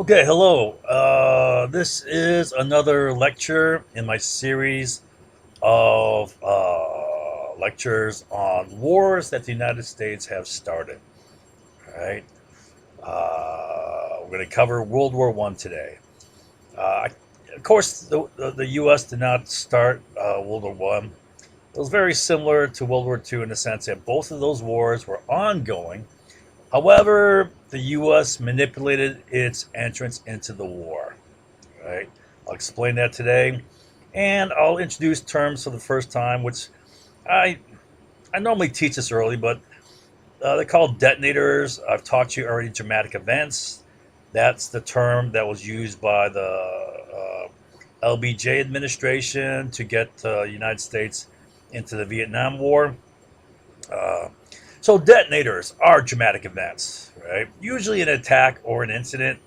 Okay, hello. This is another lecture in my series of lectures on wars that the United States have started. All right. We're going to cover World War One today. Uh, of course, the U.S. did not start World War One. It was very similar to World War Two in the sense that both of those wars were ongoing. However, the U.S. manipulated its entrance into the war. Right? I'll explain that today, and I'll introduce terms for the first time, which I I normally teach this early, but they're called detonators. I've taught you already dramatic events. That's the term that was used by the LBJ administration to get the United States into the Vietnam War. Uh, so detonators are dramatic events, right? Usually an attack or an incident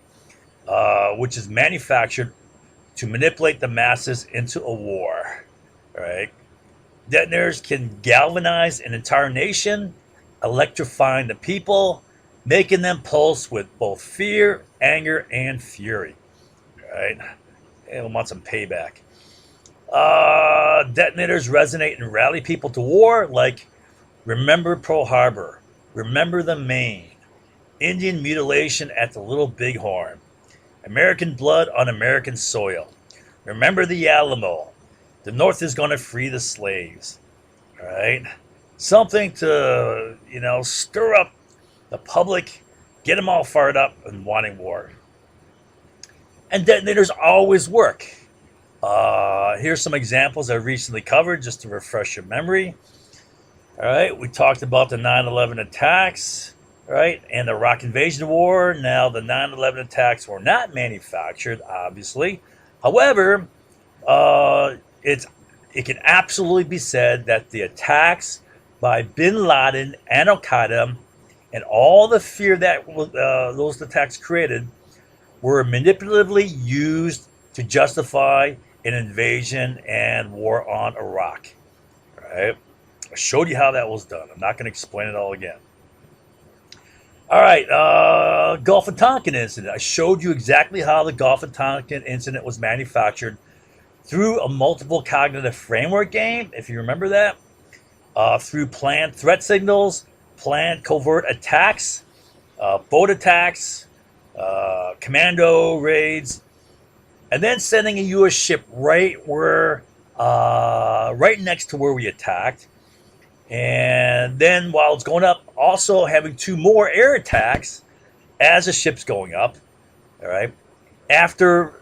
which is manufactured to manipulate the masses into a war. Right? Detonators can galvanize an entire nation, electrifying the people, making them pulse with both fear, anger, and fury. Right? And want some payback. Detonators resonate and rally people to war, like remember Pearl Harbor, remember the Maine, Indian mutilation at the Little Bighorn, American blood on American soil. Remember the Alamo. The North is going to free the slaves. All right. Something to, stir up the public, get them all fired up and wanting war. And detonators always work. Here's some examples I recently covered just to refresh your memory. All right. We talked about the 9/11 attacks, right? And the Iraq invasion war. Now, the 9/11 attacks were not manufactured, obviously. However, it's it can absolutely be said that the attacks by Bin Laden and Al Qaeda and all the fear that those attacks created were manipulatively used to justify an invasion and war on Iraq. Right? I showed you how that was done. I'm not going to explain it all again. All right, Gulf of Tonkin incident. I showed you exactly how the Gulf of Tonkin incident was manufactured through a multiple cognitive framework game, if you remember that, through planned threat signals, planned covert attacks, boat attacks, commando raids, and then sending a U.S. ship right next to where we attacked. And then while it's going up, also having two more air attacks as the ship's going up. All right. After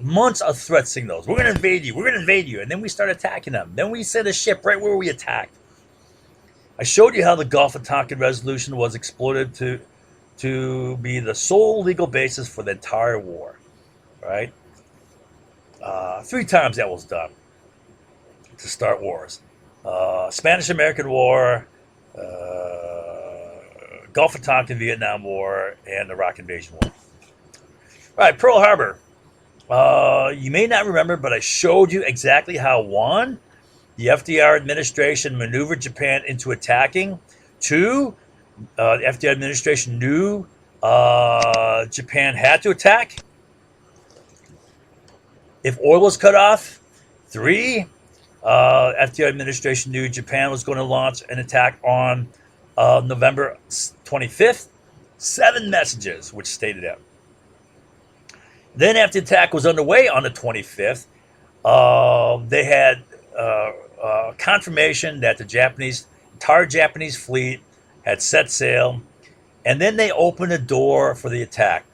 months of threat signals, we're going to invade you. We're going to invade you. And then we start attacking them. Then we send a ship right where we attacked. I showed you how the Gulf of Tonkin resolution was exploited to be the sole legal basis for the entire war. Right. Three times that was done to start wars. Spanish-American War, Gulf of Tonkin, Vietnam War, and the Iraq Invasion War. All right, Pearl Harbor. You may not remember, but I showed you exactly how one, the FDR administration maneuvered Japan into attacking. Two, the FDR administration knew Japan had to attack if oil was cut off. Three, FDR administration knew Japan was going to launch an attack on November 25th. 7 messages which stated that. Then, after the attack was underway on the 25th, they had confirmation that the entire Japanese fleet had set sail, and then they opened the door for the attack.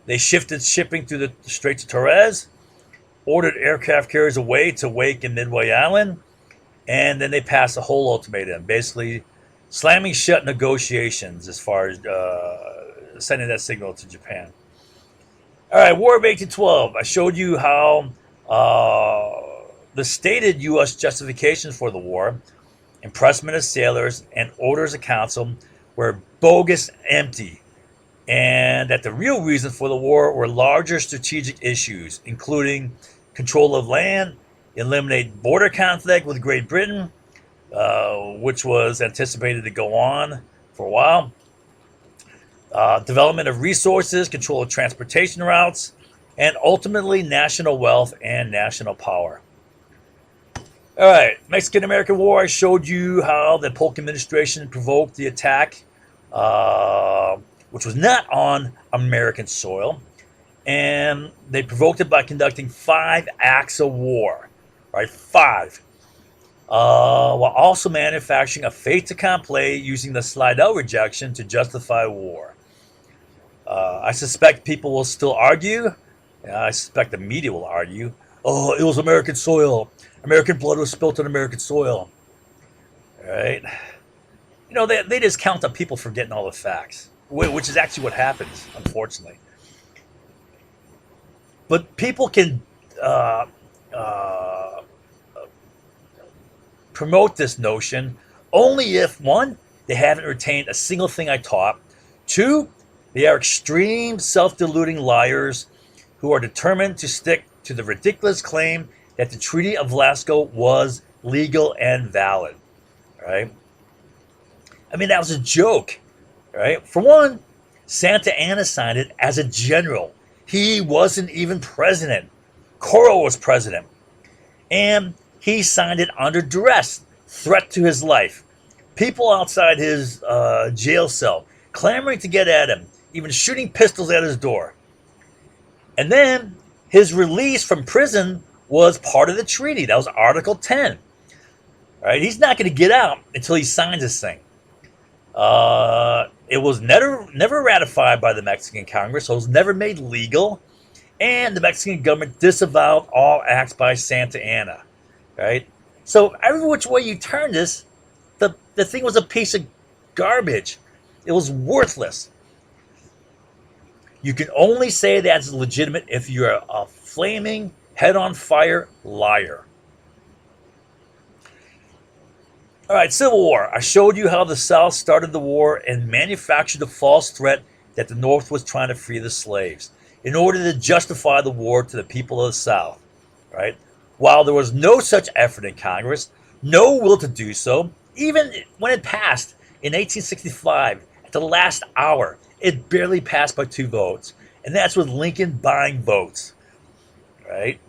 They shifted shipping through the Straits of Torres, ordered aircraft carriers away to Wake and Midway Island, and then they passed a whole ultimatum, basically slamming shut negotiations as far as sending that signal to Japan. All right, War of 1812. I showed you how the stated U.S. justifications for the war, impressment of sailors, and orders of council were bogus, empty, and that the real reason for the war were larger strategic issues, including control of land, eliminate border conflict with Great Britain, which was anticipated to go on for a while, development of resources, control of transportation routes, and ultimately national wealth and national power. All right, Mexican-American War. I showed you how the Polk administration provoked the attack, uh, which was not on American soil, and they provoked it by conducting 5 acts of war. Right, 5, while also manufacturing a fait accompli using the Slidell rejection to justify war. I suspect people will still argue. I suspect the media will argue. Oh, it was American soil. American blood was spilt on American soil. All right. They just count on people forgetting all the facts, which is actually what happens, unfortunately. But people can uh, uh, promote this notion only if, one, they haven't retained a single thing I taught, two, they are extreme self deluding liars who are determined to stick to the ridiculous claim that the Treaty of Glasgow was legal and valid. Right? I mean, that was a joke. Right? For one, Santa Anna signed it as a general. He wasn't even president. Coro was president. And he signed it under duress, threat to his life. People outside his jail cell clamoring to get at him, even shooting pistols at his door. And then his release from prison was part of the treaty. That was Article 10. All right, he's not going to get out until he signs this thing. It was never ratified by the Mexican Congress, so it was never made legal. And the Mexican government disavowed all acts by Santa Anna. Right? So every which way you turn this, the thing was a piece of garbage. It was worthless. You can only say that's legitimate if you're a flaming, head on fire liar. All right, Civil War. I showed you how the South started the war and manufactured the false threat that the North was trying to free the slaves in order to justify the war to the people of the South. Right? While there was no such effort in Congress, no will to do so, even when it passed in 1865 at the last hour, it barely passed by 2 votes. And that's with Lincoln buying votes. Right?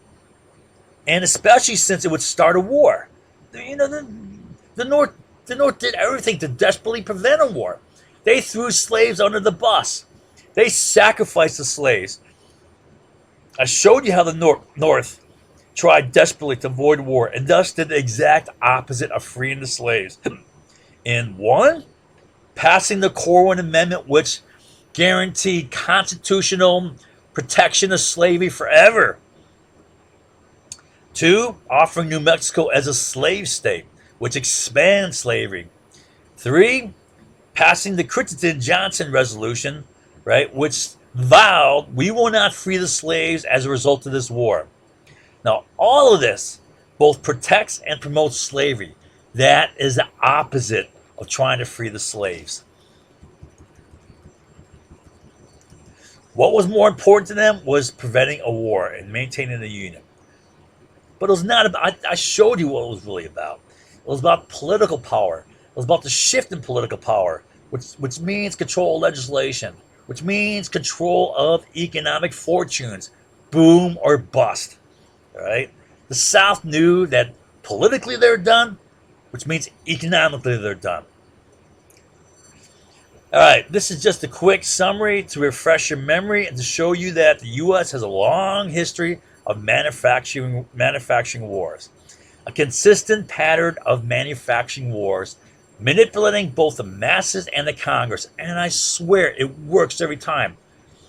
And especially since it would start a war. The North did everything to desperately prevent a war. They threw slaves under the bus. They sacrificed the slaves. I showed you how the North tried desperately to avoid war and thus did the exact opposite of freeing the slaves. In one, passing the Corwin Amendment, which guaranteed constitutional protection of slavery forever. 2, offering New Mexico as a slave state, which expands slavery. 3, passing the Crittenden-Johnson resolution, right, which vowed we will not free the slaves as a result of this war. Now, all of this both protects and promotes slavery. That is the opposite of trying to free the slaves. What was more important to them was preventing a war and maintaining the Union. But it was not about, I showed you what it was really about. It was about political power. It was about the shift in political power, which means control of legislation, which means control of economic fortunes, boom or bust. All right? The South knew that politically they're done, which means economically they're done. All right, this is just a quick summary to refresh your memory and to show you that the U.S. has a long history of manufacturing wars. A consistent pattern of manufacturing wars, manipulating both the masses and the Congress. And I swear it works every time.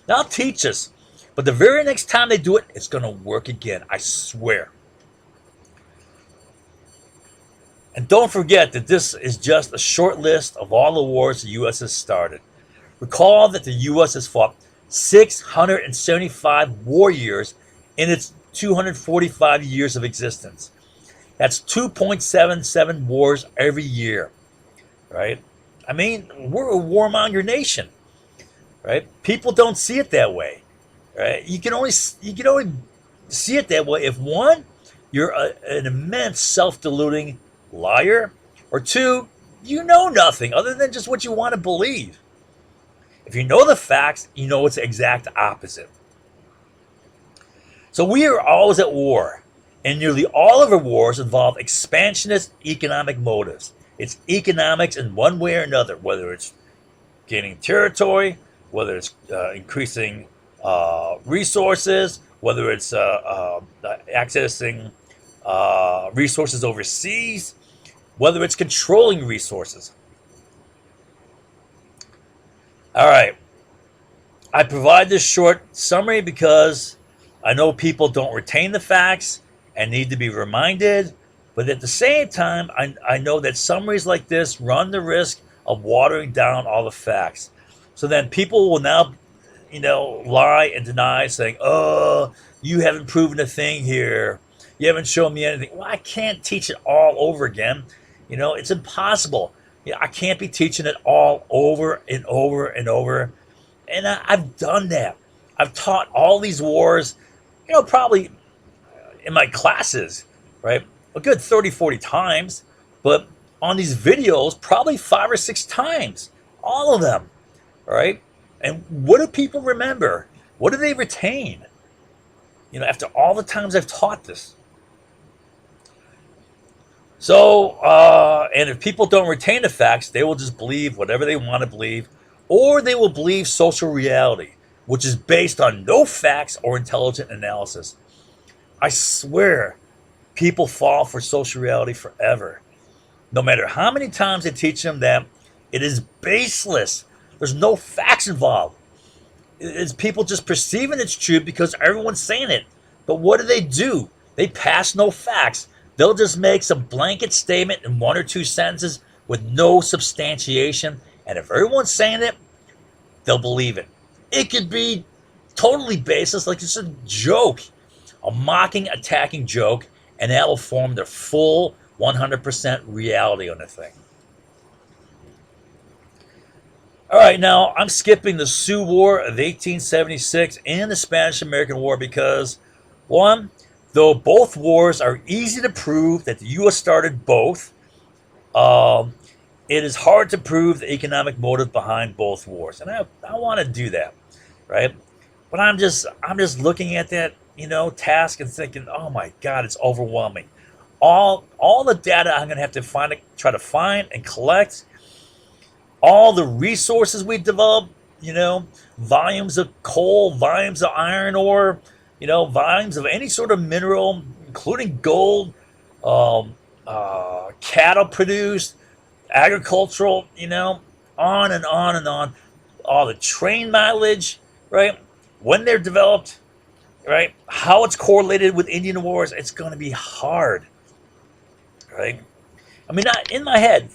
They'll teach us, but the very next time they do it, it's going to work again. I swear. And don't forget that this is just a short list of all the wars the U.S. has started. Recall that the U.S. has fought 675 war years in its 245 years of existence. That's 2.77 wars every year, right? I mean, we're a warmonger nation, right? People don't see it that way, right? You can only see it that way if, one, you're an immense self-deluding liar, or two, you know nothing other than just what you want to believe. If you know the facts, you know it's the exact opposite. So we are always at war, and nearly all of our wars involve expansionist economic motives. It's economics in one way or another, whether it's gaining territory, whether it's increasing resources, whether it's accessing resources overseas, whether it's controlling resources. All right, I provide this short summary because I know people don't retain the facts and need to be reminded, but at the same time, I know that summaries like this run the risk of watering down all the facts. So then people will now, lie and deny, saying, "Oh, you haven't proven a thing here. You haven't shown me anything." Well, I can't teach it all over again. It's impossible. I can't be teaching it all over and over and over. And I've done that. I've taught all these wars, probably in my classes, right? A good 30, 40 times. But on these videos, probably 5 or 6 times. All of them, right? And what do people remember? What do they retain? After all the times I've taught this. So, and if people don't retain the facts, they will just believe whatever they want to believe, or they will believe social reality, which is based on no facts or intelligent analysis. I swear, people fall for social reality forever. No matter how many times I teach them that it is baseless, there's no facts involved. It's people just perceiving it's true because everyone's saying it. But what do? They pass no facts. They'll just make some blanket statement in 1 or 2 sentences with no substantiation. And if everyone's saying it, they'll believe it. It could be totally baseless, like it's a joke, a mocking, attacking joke, and that will form their full 100% reality on the thing. All right, now I'm skipping the Sioux War of 1876 and the Spanish American War because, one, though both wars are easy to prove that the U.S. started both, um, it is hard to prove the economic motive behind both wars, and I want to do that, right? But I'm just looking at that task and thinking, oh my God, it's overwhelming. All the data I'm going to have to try to find and collect, all the resources we develop, volumes of coal, volumes of iron ore, volumes of any sort of mineral, including gold, um, cattle produced, agricultural, on and on and on. All the train mileage, right? When they're developed, right? How it's correlated with Indian wars, it's going to be hard, right? I mean, in my head,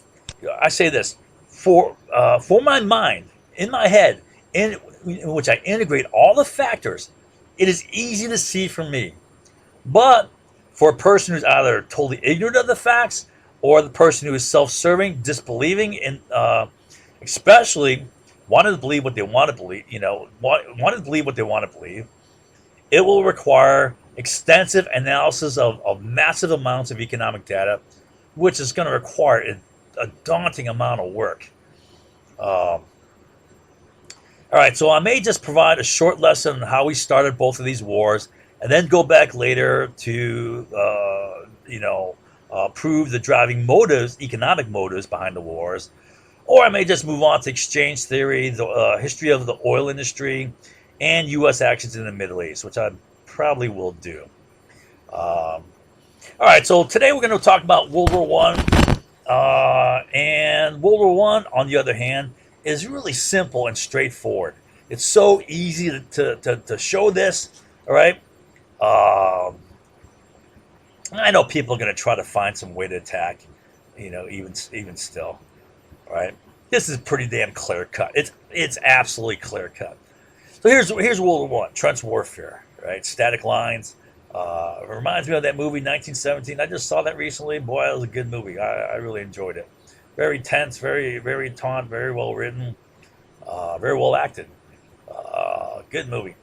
I say this for my mind, in my head, in which I integrate all the factors. It is easy to see for me, but for a person who's either totally ignorant of the facts or the person who is self-serving, disbelieving, and especially wanting to believe what they want to believe, wanting to believe what they want to believe, it will require extensive analysis of massive amounts of economic data, which is going to require a daunting amount of work. Um, all right, so I may just provide a short lesson on how we started both of these wars, and then go back later to, prove the driving motives, economic motives behind the wars. Or I may just move on to exchange theory, the history of the oil industry, and U.S. actions in the Middle East, which I probably will do. Um, all right, so today we're going to talk about World War One, and World War One, on the other hand, is really simple and straightforward. It's so easy to show this. All right, um, I know people are going to try to find some way to attack, even still. All right, this is pretty damn clear cut. It's absolutely clear cut. So here's World War One, trench warfare, right? Static lines. It reminds me of that movie 1917. I just saw that recently. Boy, that was a good movie. I really enjoyed it. Very tense, very very taut, very well written, very well acted. Good movie.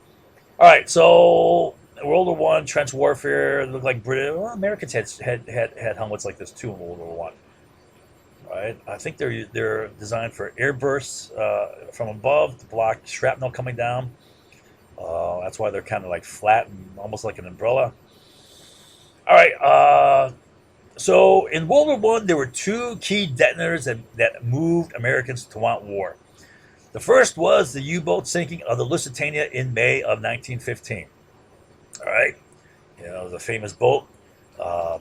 All right, so World War One, trench warfare. It looked like British. Well, Americans had helmets like this too in World War One. right? I think they're designed for air bursts from above to block shrapnel coming down. That's why they're kind of like flat and almost like an umbrella. All right. So in World War One, there were two key detonators that moved Americans to want war. The first was the U-boat sinking of the Lusitania in May of 1915. All right, the famous boat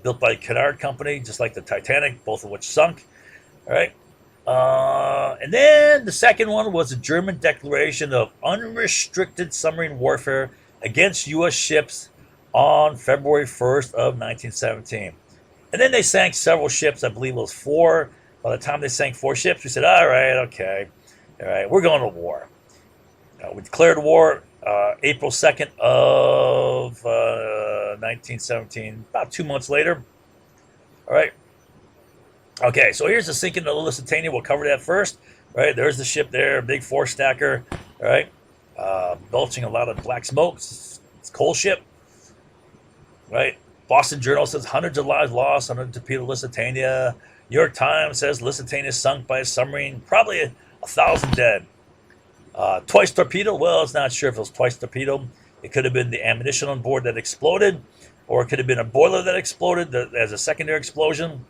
built by the Cunard Company, just like the Titanic, both of which sunk. All right. And then the second one was a German declaration of unrestricted submarine warfare against U.S. ships on February 1st of 1917. And then they sank several ships. I believe it was four. By the time they sank four ships, we said, all right, okay. All right, we're going to war. We declared war April 2nd of 1917, about 2 months later. All right. Okay, so here's the sinking of the Lusitania. We'll cover that first. All right, there's the ship there, big four stacker. All right, belching a lot of black smoke. It's a coal ship. Right. Boston Journal says hundreds of lives lost on a torpedo Lusitania. New York Times says Lusitania sunk by a submarine, probably 1,000 dead. Twice torpedo. Well, it's not sure if it was twice torpedo. It could have been the ammunition on board that exploded, or it could have been a boiler that exploded as a secondary explosion.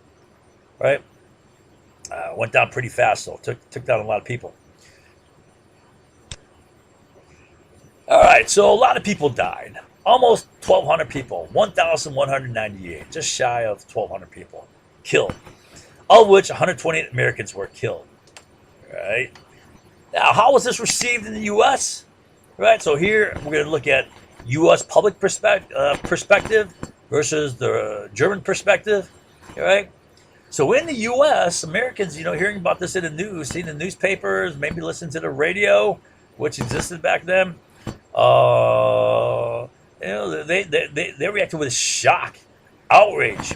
Right? Went down pretty fast, though. Took down a lot of people. All right, so a lot of people died. Almost 1,200 people. 1,198. Just shy of 1,200 people killed, of which 128 Americans were killed. Right? Now, how was this received in the U.S.? Right, so here we're going to look at U.S. public perspective versus the German perspective. Right? So in the U.S., Americans, hearing about this in the news, seeing the newspapers, maybe listening to the radio, which existed back then, they reacted with shock, outrage.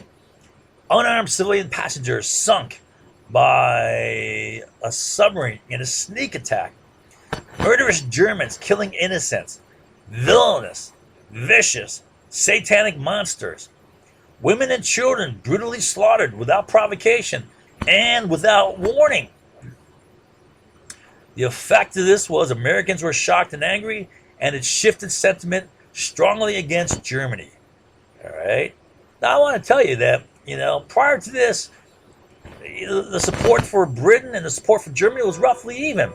Unarmed civilian passengers sunk by a submarine in a sneak attack. Murderous Germans killing innocents. Villainous, vicious, satanic monsters. Women and children brutally slaughtered without provocation and without warning. The effect of this was Americans were shocked and angry, and it shifted sentiment strongly against Germany. All right. Now I want to tell you that, prior to this, the support for Britain and the support for Germany was roughly even.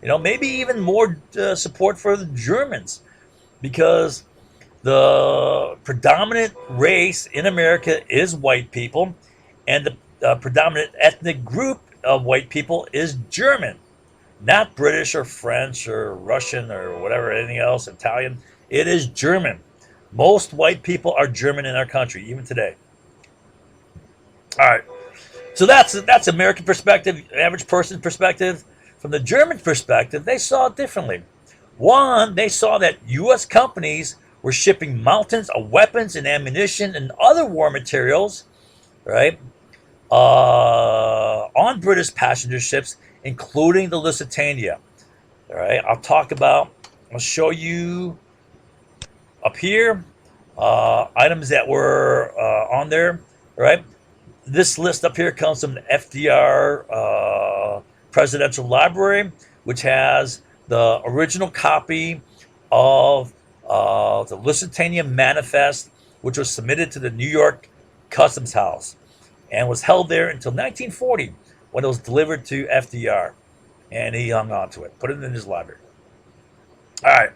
Maybe even more support for the Germans, because the predominant race in America is white people, and the predominant ethnic group of white people is German, not British or French or Russian or whatever, anything else, Italian. It is German. Most white people are German in our country, even today. All right. So that's American perspective, average person's perspective. From the German perspective, they saw it differently. One, they saw that U.S. companies were shipping mountains of weapons and ammunition and other war materials, right, on British passenger ships, including the Lusitania. All right, I'll show you up here items that were on there. Right, this list up here comes from the FDR Presidential Library, which has the original copy of the Lusitania Manifest, which was submitted to the New York Customs House and was held there until 1940, when it was delivered to FDR, and he hung on to it, put it in his library. All right.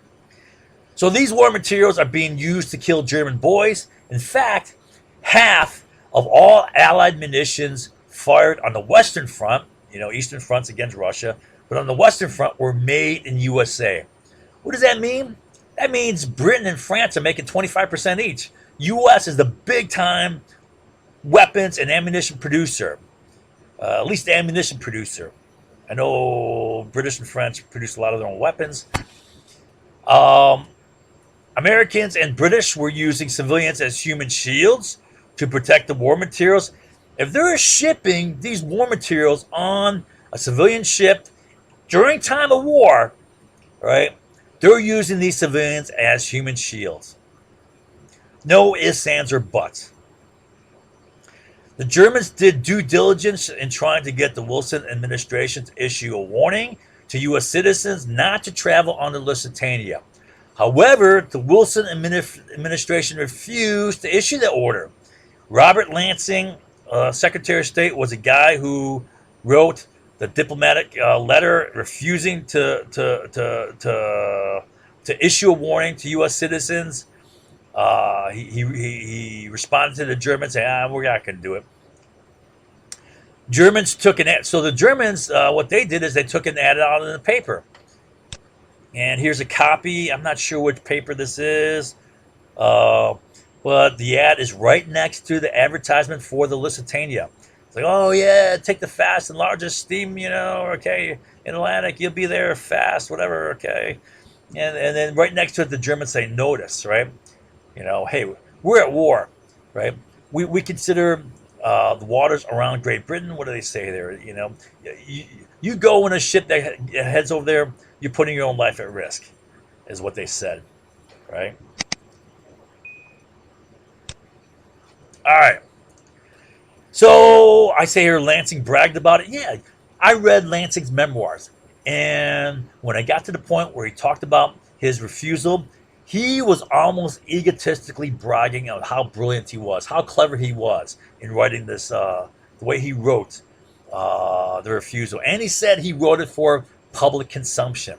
So these war materials are being used to kill German boys. In fact, half of all Allied munitions fired on the Western Front, Eastern Front's against Russia, but on the Western Front were made in USA. What does that mean? That means Britain and France are making 25% each. U.S. is the big-time weapons and ammunition producer, at least the ammunition producer. I know British and French produce a lot of their own weapons. Americans and British were using civilians as human shields to protect the war materials. If they're shipping these war materials on a civilian ship during time of war, right, they're using these civilians as human shields. No ifs, ands, or buts. The Germans did due diligence in trying to get the Wilson administration to issue a warning to U.S. citizens not to travel on the Lusitania. However, the Wilson administration refused to issue the order. Robert Lansing, Secretary of State, was a guy who wrote the diplomatic letter refusing to issue a warning to U.S. citizens. He responded to the Germans saying, we're not going to do it. Germans took an ad. So the Germans, what they did is they took an ad out in the paper. And here's a copy. I'm not sure which paper this is. But the ad is right next to the advertisement for the Lusitania. It's like, oh yeah, take the fast and largest steam, okay, in Atlantic, you'll be there fast, whatever, okay. And then right next to it, the Germans say, notice, right? Hey, we're at war, right? We consider the waters around Great Britain. What do they say there? You go in a ship that heads over there, you're putting your own life at risk, is what they said, right? All right. So I say here Lansing bragged about it. Yeah, I read Lansing's memoirs. And when I got to the point where he talked about his refusal, he was almost egotistically bragging on how brilliant he was, how clever he was in writing this, the way he wrote the refusal. And he said he wrote it for public consumption,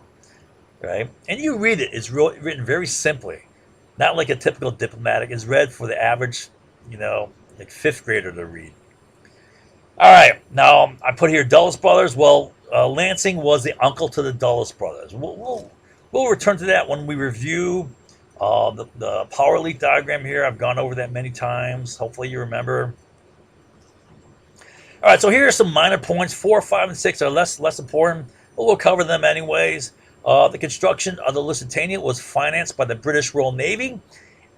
right? And you read it, it's written very simply, not like a typical diplomatic. It's read for the average, like fifth grader to read. All right, now I put here Dulles brothers. Well, Lansing was the uncle to the Dulles brothers. We'll return to that when we review the power leak diagram here. I've gone over that many times. Hopefully you remember. All right, so here are some minor points. 4, 5, and 6 are less important, but we'll cover them anyways. The construction of the Lusitania was financed by the British Royal Navy,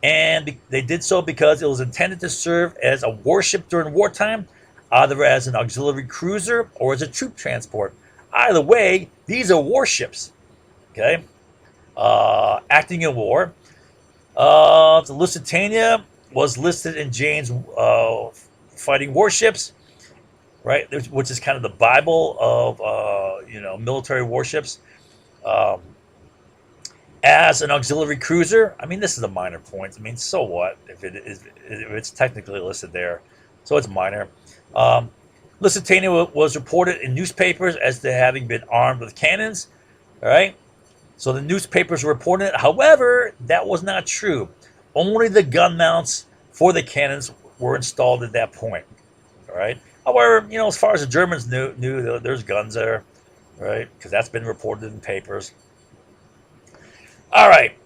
and they did so because it was intended to serve as a warship during wartime, either as an auxiliary cruiser or as a troop transport. Either way, these are warships, okay, acting in war. The Lusitania was listed in Jane's fighting warships, right, which is kind of the Bible of military warships. As an auxiliary cruiser, I mean, this is a minor point. I mean, so what if it's technically listed there? So it's minor. Lusitania was reported in newspapers as to having been armed with cannons. All right. So the newspapers reported it. However, that was not true. Only the gun mounts for the cannons were installed at that point. All right. However, as far as the Germans knew there's guns there, right? Because that's been reported in papers. All right.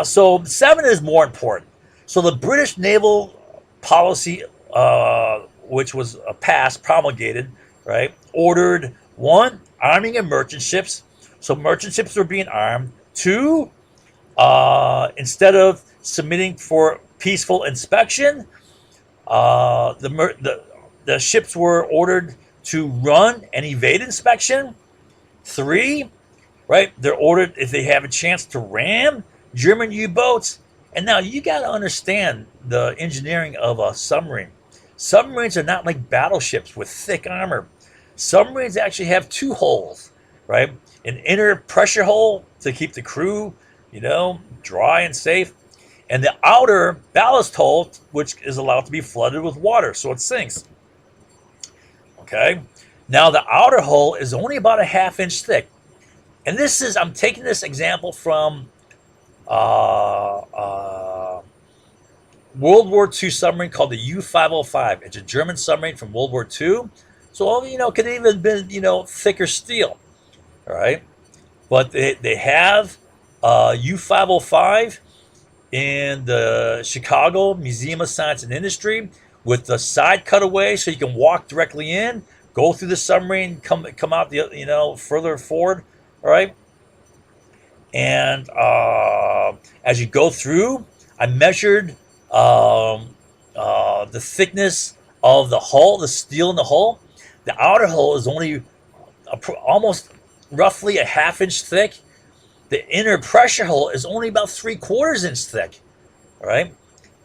So 7 is more important. So the British naval policy, which was promulgated, right, ordered 1, arming of merchant ships. So merchant ships were being armed. 2, instead of submitting for peaceful inspection, the ships were ordered to run and evade inspection. 3, right, they're ordered, if they have a chance, to ram German U-boats. And now you got to understand the engineering of a submarine. Submarines are not like battleships with thick armor. Submarines actually have 2 holes, right? An inner pressure hole to keep the crew, dry and safe, and the outer ballast hole, which is allowed to be flooded with water so it sinks. Okay? Now the outer hull is only about a 1/2 inch thick. And I'm taking this example from World War II submarine called the U-505. It's a German submarine from World War II. So, it could even have been, thicker steel. All right. But they have U-505 in the Chicago Museum of Science and Industry with the side cutaway so you can walk directly in, go through the submarine, come out further forward. All right. And as you go through, I measured the thickness of the hull, the steel in the hull. The outer hull is only almost roughly a 1/2 inch thick. The inner pressure hull is only about 3/4 inch thick. All right.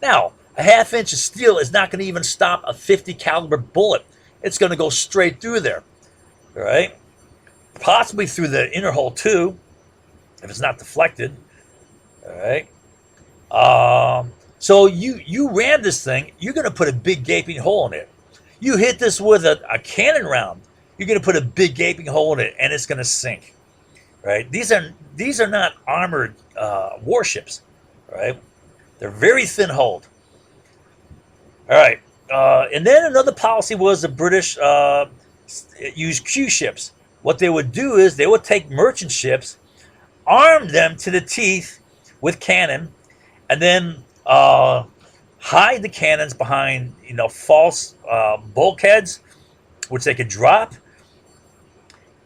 Now, A half inch of steel is not going to even stop a 50 caliber bullet. It's going to go straight through there, all right? Possibly through the inner hull too, if it's not deflected, all right? So you ram this thing, you're going to put a big gaping hole in it. You hit this with a cannon round, you're going to put a big gaping hole in it, and it's going to sink, right? These are not armored warships, right? They're very thin hulled. All right, and then another policy was the British used Q ships. What they would do is they would take merchant ships, arm them to the teeth with cannon, and then hide the cannons behind false bulkheads, which they could drop,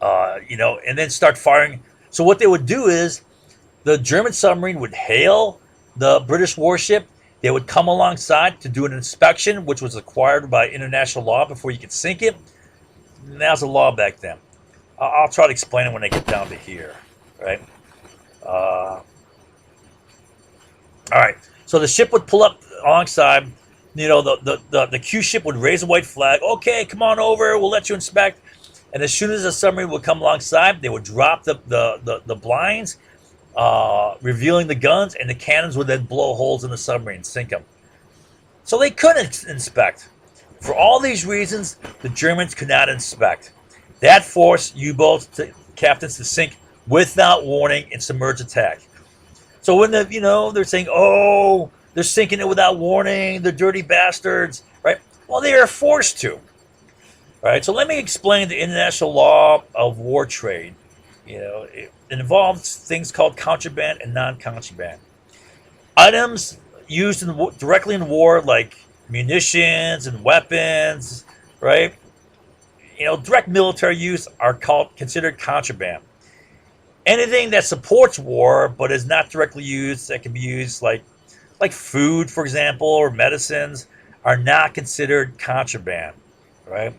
and then start firing. So what they would do is the German submarine would hail the British warship. They would come alongside to do an inspection, which was required by international law before you could sink it. And that was the law back then. I'll try to explain it when I get down to here, right? All right. So the ship would pull up alongside. The Q ship would raise a white flag. Okay, come on over. We'll let you inspect. And as soon as the submarine would come alongside, they would drop the blinds, revealing the guns, and the cannons would then blow holes in the submarine and sink them. So they couldn't inspect. For all these reasons, the Germans could not inspect. That forced U-boats captains to sink without warning in submerged attack. So when they're saying, oh, they're sinking it without warning, the dirty bastards, right? Well, they are forced to, right? So let me explain the international law of war trade. It involves things called contraband and non-contraband. Items used directly in war, like munitions and weapons, right? Direct military use are considered contraband. Anything that supports war but is not directly used, that can be used like food, for example, or medicines, are not considered contraband, right?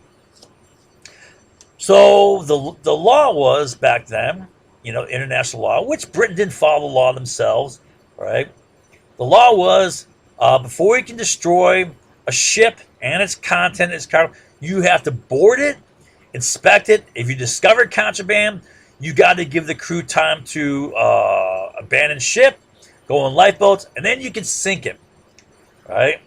So the law was back then, international law, which Britain didn't follow the law themselves, right? The law was before you can destroy a ship and its content, its cargo, you have to board it, inspect it. If you discover contraband, you got to give the crew time to abandon ship, go on lifeboats, and then you can sink it, right?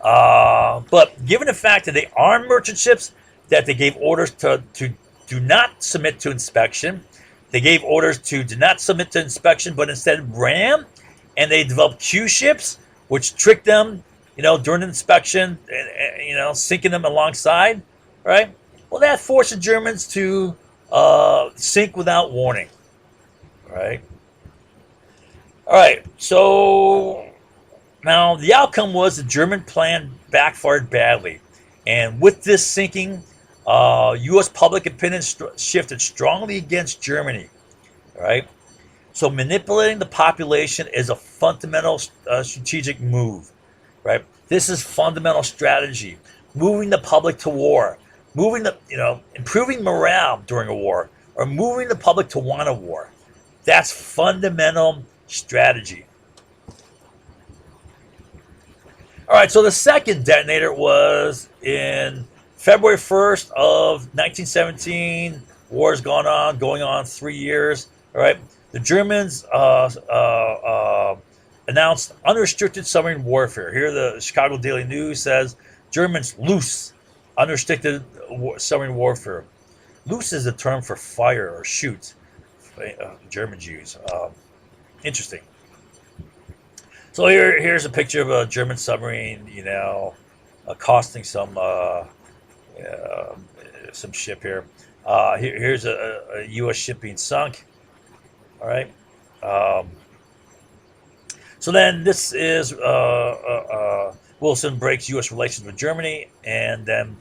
But given the fact that they armed merchant ships, that they gave orders to do not submit to inspection, they gave orders to do not submit to inspection, but instead ram, and they developed Q ships, which tricked them, during the inspection, and sinking them alongside, right? Well, that forced the Germans to sink without warning, right? All right, so now the outcome was the German plan backfired badly, and with this sinking, U.S. public opinion shifted strongly against Germany, right? So manipulating the population is a fundamental strategic move, right? This is fundamental strategy. Moving the public to war, improving morale during a war, or moving the public to want a war. That's fundamental strategy. All right, so the second detonator was in February 1st of 1917. War's going on 3 years. All right, the Germans announced unrestricted submarine warfare. Here, the Chicago Daily News says Germans loose unrestricted submarine warfare. Loose is a term for fire or shoot. Germans use. Interesting. So here's a picture of a German submarine, accosting some ship here. Here's a U.S. ship being sunk. All right. So then this is Wilson breaks U.S. relations with Germany, and then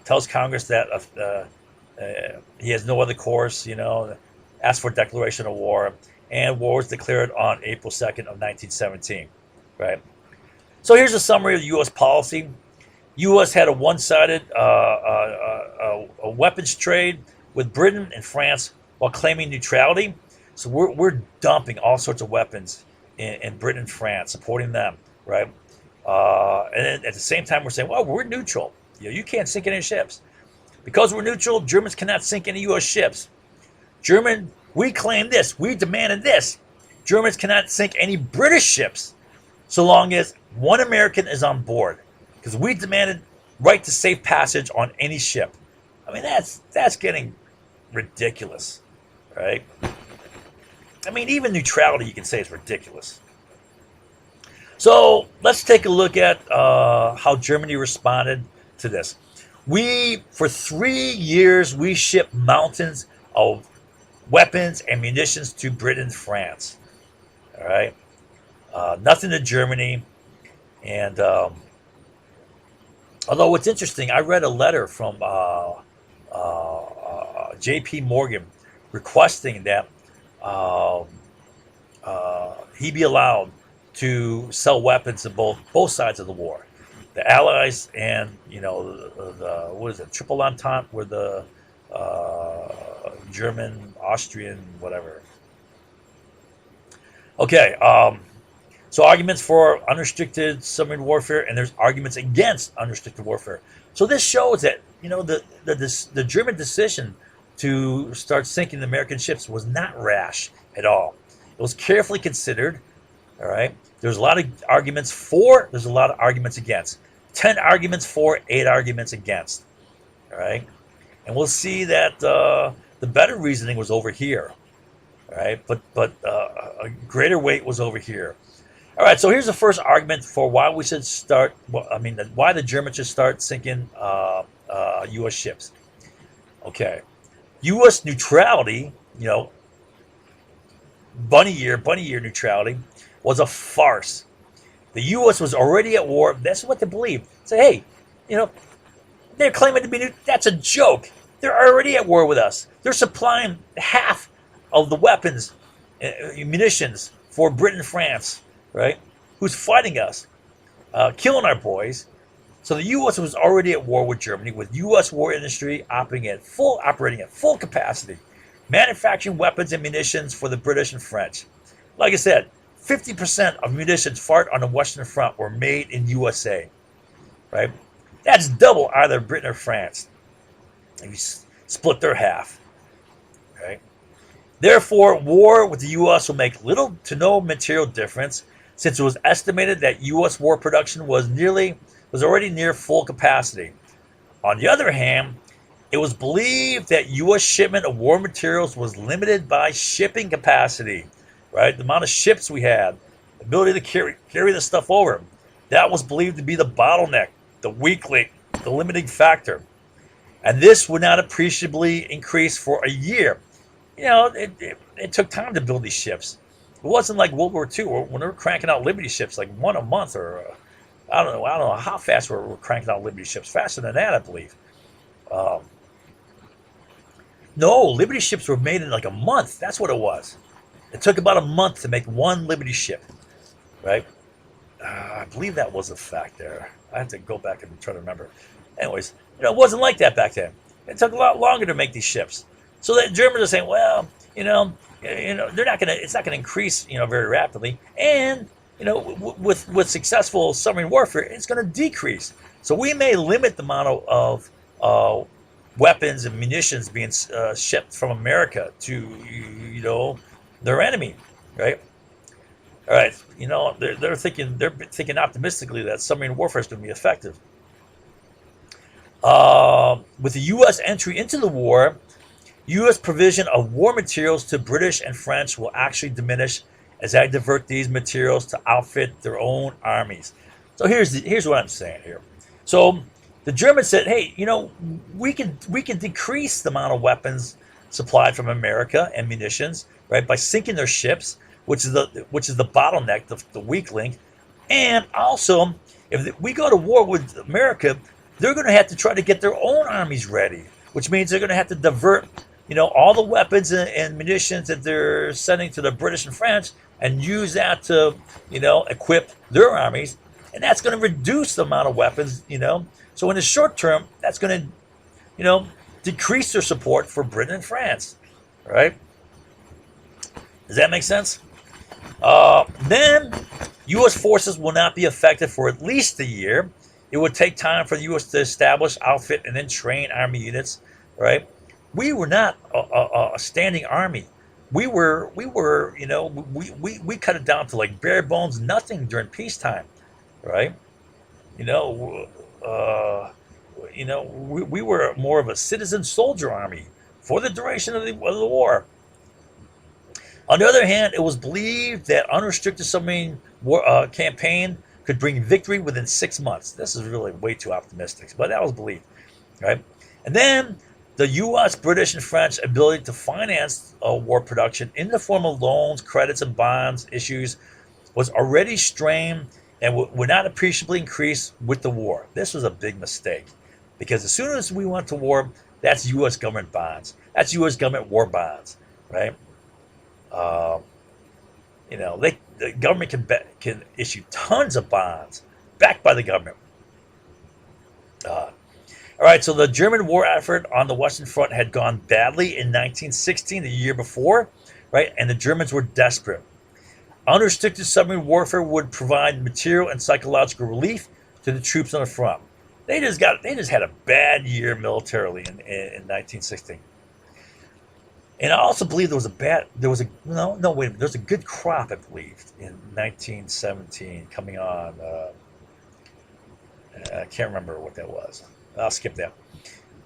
tells Congress that he has no other course, asks for a declaration of war, and war was declared on April 2nd of 1917, right? So here's a summary of the U.S. policy. U.S. had a one-sided a weapons trade with Britain and France while claiming neutrality. So we're dumping all sorts of weapons in Britain and France, supporting them, right? And then at the same time, we're saying, well, we're neutral. You can't sink any ships. Because we're neutral, Germans cannot sink any U.S. ships. We claim this. We demanded this. Germans cannot sink any British ships so long as one American is on board. Because we demanded right to safe passage on any ship. I mean, that's getting ridiculous, right? I mean, even neutrality, you can say, is ridiculous. So let's take a look at how Germany responded to this. For 3 years, we shipped mountains of weapons and munitions to Britain and France. All right, nothing to Germany. And although what's interesting, I read a letter from J.P. Morgan requesting that um, he be allowed to sell weapons to both sides of the war, the Allies and the what is it, Triple Entente, where the German, Austrian, whatever. Okay, so arguments for unrestricted submarine warfare, and there's arguments against unrestricted warfare. So this shows that the German decision to start sinking the American ships was not rash at all. It was carefully considered. All right, there's a lot of arguments for. There's a lot of arguments against. 10 arguments for, 8 arguments against. All right, and we'll see that the better reasoning was over here. All right, but a greater weight was over here. All right, so here's the first argument for why we should start. Well, I mean, why the Germans should start sinking U.S. ships. Okay, U.S. neutrality, bunny year neutrality, was a farce. The U.S. was already at war. That's what they believe. Say, hey, they're claiming to be. That's a joke. They're already at war with us. They're supplying half of the weapons, munitions for Britain and France, right? Who's fighting us, killing our boys. So the U.S. was already at war with Germany, with U.S. war industry operating at full capacity, manufacturing weapons and munitions for the British and French. Like I said, 50% of munitions fired on the Western Front were made in USA, right? That's double either Britain or France. And you split their half, right? Therefore, war with the U.S. will make little to no material difference, since it was estimated that U.S. war production was already near full capacity. On the other hand, it was believed that U.S. shipment of war materials was limited by shipping capacity, right? The amount of ships we had, the ability to carry the stuff over. That was believed to be the bottleneck, the weak link, the limiting factor. And this would not appreciably increase for a year. It took time to build these ships. It wasn't like World War II when they were cranking out Liberty ships like one a month, or I don't know how fast we're cranking out Liberty ships. Faster than that, I believe. Um, no, Liberty ships were made in like a month. That's what it was. It took about a month to make one Liberty ship, right? I believe that was a fact there. I have to go back and try to remember. Anyways, it wasn't like that back then. It took a lot longer to make these ships. So the Germans are saying, well, they're not gonna. It's not gonna increase, very rapidly. And with successful submarine warfare, it's gonna decrease. So we may limit the amount of weapons and munitions being shipped from America to their enemy, right? All right, they're thinking optimistically that submarine warfare is going to be effective. With the U.S. entry into the war, U.S. provision of war materials to British and French will actually diminish as they divert these materials to outfit their own armies. So here's what I'm saying here. So the Germans said, hey, we can decrease the amount of weapons supplied from America and munitions, right, by sinking their ships, which is the bottleneck, the weak link. And also, if we go to war with America, they're going to have to try to get their own armies ready, which means they're going to have to divert, all the weapons and munitions that they're sending to the British and French, and use that to, equip their armies, and that's going to reduce the amount of weapons, So in the short term, that's going to, decrease their support for Britain and France, right? Does that make sense? Then U.S. forces will not be effective for at least a year. It would take time for the U.S. to establish, outfit, and then train Army units. Right? We were not a standing army. We cut it down to like bare bones, nothing during peacetime. Right? You know, uh, we were more of a citizen soldier army for the duration of the war. On the other hand, it was believed that unrestricted submarine campaign could bring victory within 6 months. This is really way too optimistic, but that was believed, right? And then the U.S., British, and French ability to finance war production in the form of loans, credits, and bonds issues was already strained and would not appreciably increase with the war. This was a big mistake because as soon as we went to war, that's U.S. government bonds. That's U.S. government war bonds, right? Uh, the government can issue tons of bonds backed by the government. Uh, all right, so the German war effort on the Western Front had gone badly in 1916, the year before, right? And the Germans were desperate. Unrestricted submarine warfare would provide material and psychological relief to the troops on the front. They just had a bad year militarily in 1916. And I also believe there was a no wait a minute, there was a good crop, I believe, in 1917 coming on. I can't remember what that was. I'll skip that.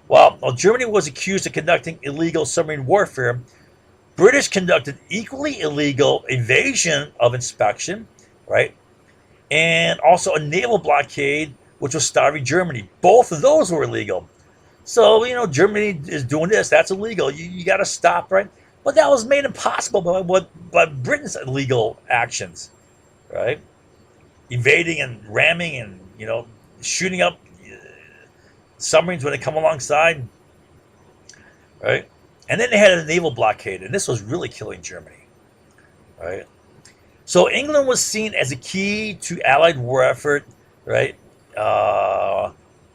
While Germany was accused of conducting illegal submarine warfare, British conducted equally illegal evasion of inspection, right? And also a naval blockade, which was starving Germany. Both of those were illegal. So, Germany is doing this. That's illegal. You got to stop, right? But that was made impossible by Britain's illegal actions, right? Evading and ramming and, shooting up submarines when they come alongside, right? And then they had a naval blockade, and this was really killing Germany, right? So England was seen as a key to Allied war effort, right?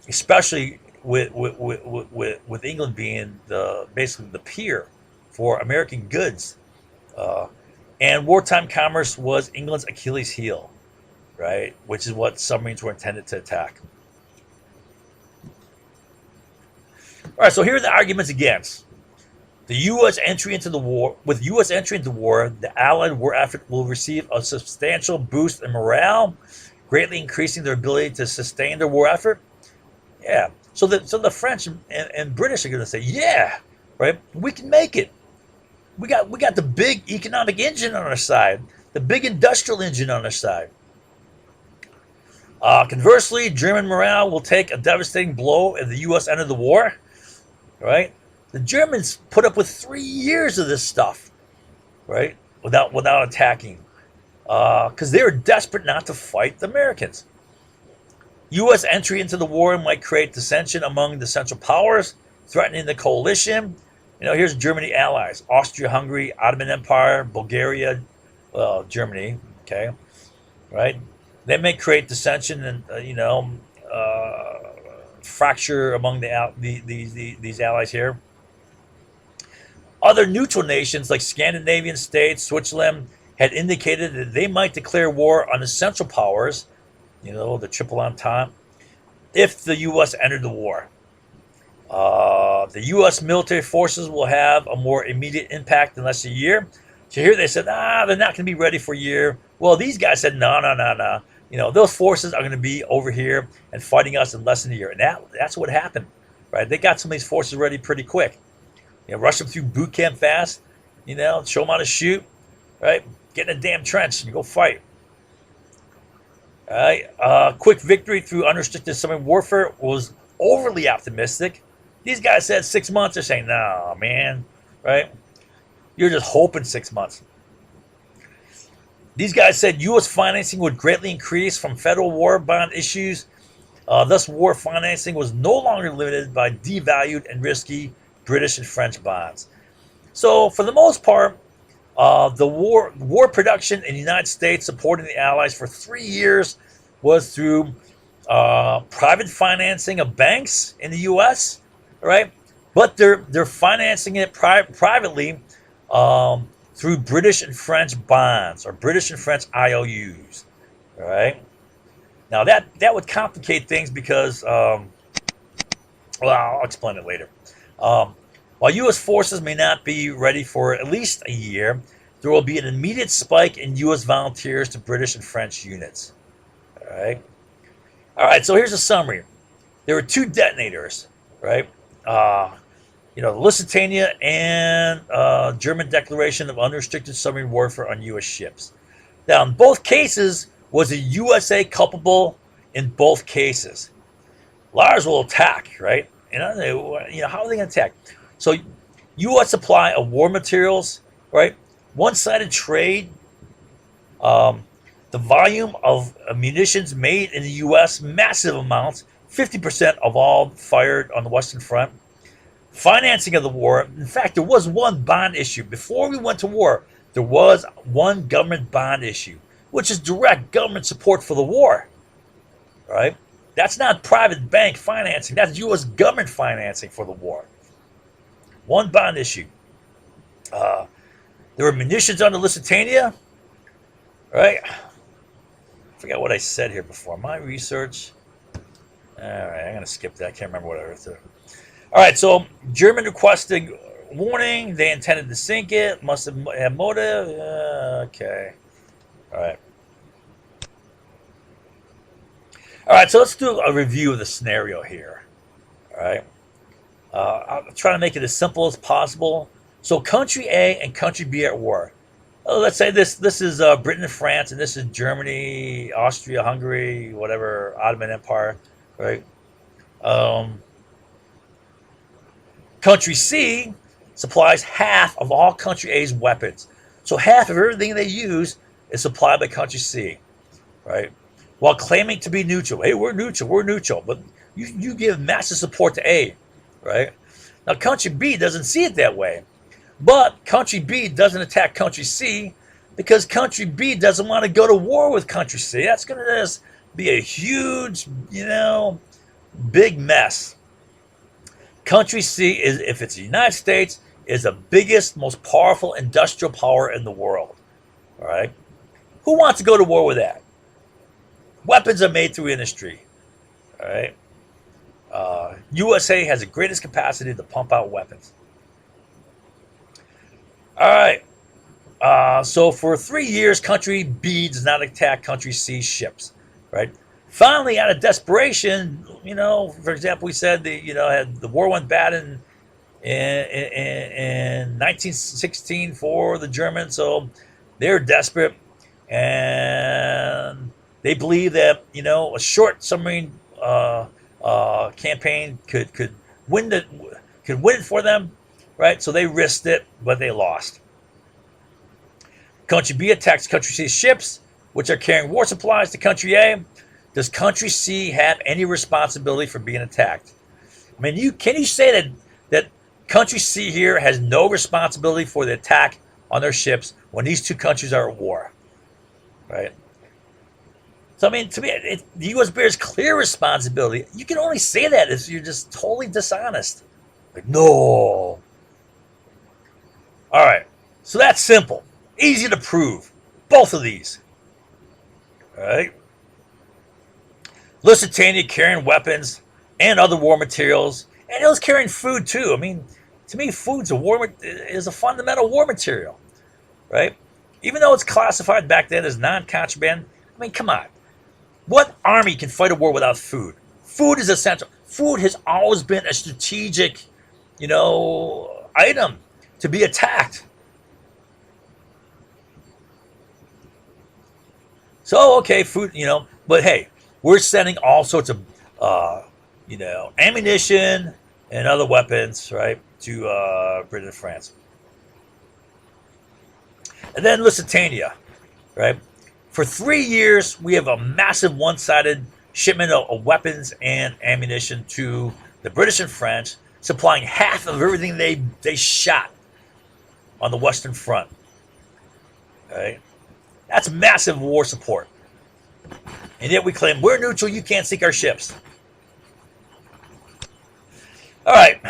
Especially with England being basically the pier for American goods, uh, and wartime commerce was England's Achilles heel, right? Which is what submarines were intended to attack. All right, so here are the arguments against the U.S. entry into the war. With U.S. entry into war, the Allied war effort will receive a substantial boost in morale, greatly increasing their ability to sustain their war effort. Yeah. So the French and British are going to say, yeah, right, we can make it. We got the big economic engine on our side, the big industrial engine on our side. Conversely, German morale will take a devastating blow if the U.S. enter the war. Right? The Germans put up with 3 years of this stuff, right, without attacking, because they were desperate not to fight the Americans. U.S. entry into the war might create dissension among the Central Powers, threatening the coalition. Here's Germany allies: Austria-Hungary, Ottoman Empire, Bulgaria, Germany. Okay, right? They may create dissension and fracture among these allies here. Other neutral nations like Scandinavian states, Switzerland, had indicated that they might declare war on the Central Powers, the Triple Entente, if the U.S. entered the war. The U.S. military forces will have a more immediate impact in less than a year. So here they said, they're not going to be ready for a year. Well, these guys said, no, no, no, no. Those forces are going to be over here and fighting us in less than a year. And that's what happened, right? They got some of these forces ready pretty quick. Rush them through boot camp fast, show them how to shoot, right? Get in a damn trench and go fight. All right. Quick victory through unrestricted submarine warfare was overly optimistic. These guys said 6 months. They're saying, no, man, right? You're just hoping 6 months. These guys said U.S. financing would greatly increase from federal war bond issues. Thus, war financing was no longer limited by devalued and risky British and French bonds. So, for the most part, the war production in the United States supporting the Allies for 3 years was through private financing of banks in the U.S., right? But they're financing it privately through British and French bonds or British and French IOUs. All right. Now that would complicate things because, well, I'll explain it later. Um, while U.S. forces may not be ready for at least a year, there will be an immediate spike in U.S. volunteers to British and French units. All right. All right. So here's a summary. There were two detonators, right? Uh, the Lusitania and German declaration of unrestricted submarine warfare on U.S. ships. Now, in both cases, was the USA culpable in both cases? Lars will attack, right? How are they going to attack? So, U.S. supply of war materials, right? One-sided trade. Um, the volume of munitions made in the U.S. massive amounts, 50% of all fired on the Western Front. Financing of the war. In fact, there was one bond issue before we went to war. There was one government bond issue, which is direct government support for the war. Right? That's not private bank financing. That's U.S. government financing for the war. One bond issue. Uh, there were munitions on the Lusitania. Right? I forgot what I said here before. My research. All right, I'm going to skip that. I can't remember what I wrote there. All right, so German requested warning. They intended to sink it. Must have had motive. Okay. All right. All right, so let's do a review of the scenario here. All right. I'll try to make it as simple as possible. So country A and country B are at war. Let's say this is Britain and France, and this is Germany, Austria, Hungary, whatever, Ottoman Empire, right? Um, Country C supplies half of all Country A's weapons. So half of everything they use is supplied by Country C, right? While claiming to be neutral. Hey, we're neutral. But you give massive support to A, right? Now, Country B doesn't see it that way. But Country B doesn't attack Country C because Country B doesn't want to go to war with Country C. That's going to just be a huge, big mess. Country C is, if it's the United States, is the biggest, most powerful industrial power in the world. All right? Who wants to go to war with that? Weapons are made through industry. All right? USA has the greatest capacity to pump out weapons. All right. So for 3 years, Country B does not attack Country C's ships. Right? Finally, out of desperation, for example, we said had the war went bad in 1916 for the Germans, so they're desperate, and they believe that a short submarine campaign could win it for them, right? So they risked it, but they lost. Country B attacks Country C's ships, which are carrying war supplies to Country A. Does Country C have any responsibility for being attacked? I mean, can you say that Country C here has no responsibility for the attack on their ships when these two countries are at war, right? So I mean, to me, the U.S. bears clear responsibility. You can only say that if you're just totally dishonest. Like, no. All right, so that's simple, easy to prove. Both of these, all right. Lusitania carrying weapons and other war materials, and it was carrying food too. I mean, to me, food's is a fundamental war material, right? Even though it's classified back then as non-contraband. I mean, come on, what army can fight a war without food? Food is essential. Food has always been a strategic, item to be attacked. So okay, food, but hey. We're sending all sorts of, ammunition and other weapons, right, to Britain and France. And then Lusitania, right? For 3 years, we have a massive one-sided shipment of weapons and ammunition to the British and French, supplying half of everything they shot on the Western Front. Right? That's massive war support. And yet we claim we're neutral, you can't sink our ships. All right.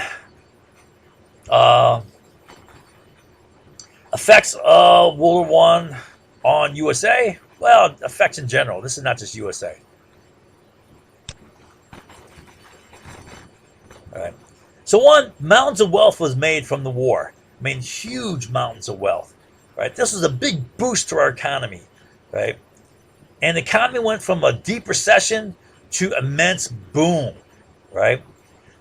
Effects of World War One on USA. Well, effects in general. This is not just USA. All right. So one, mountains of wealth was made from the war. I mean, huge mountains of wealth. Right. This was a big boost to our economy. Right. And the economy went from a deep recession to immense boom. Right.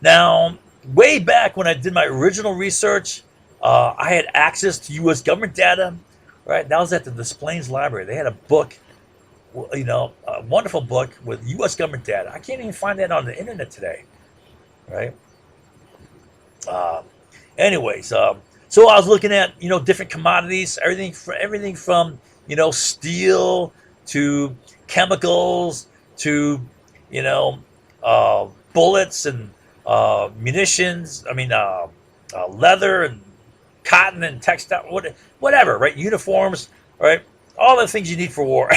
Now, way back when I did my original research, I had access to U.S. government data. Right. That was at the Des Plaines Library. They had a book, a wonderful book with U.S. government data. I can't even find that on the internet today. Right. Uh, anyways, so I was looking at different commodities, everything from steel to chemicals to you know bullets and munitions. I mean, leather and cotton and textile, whatever, right? Uniforms, right? All the things you need for war.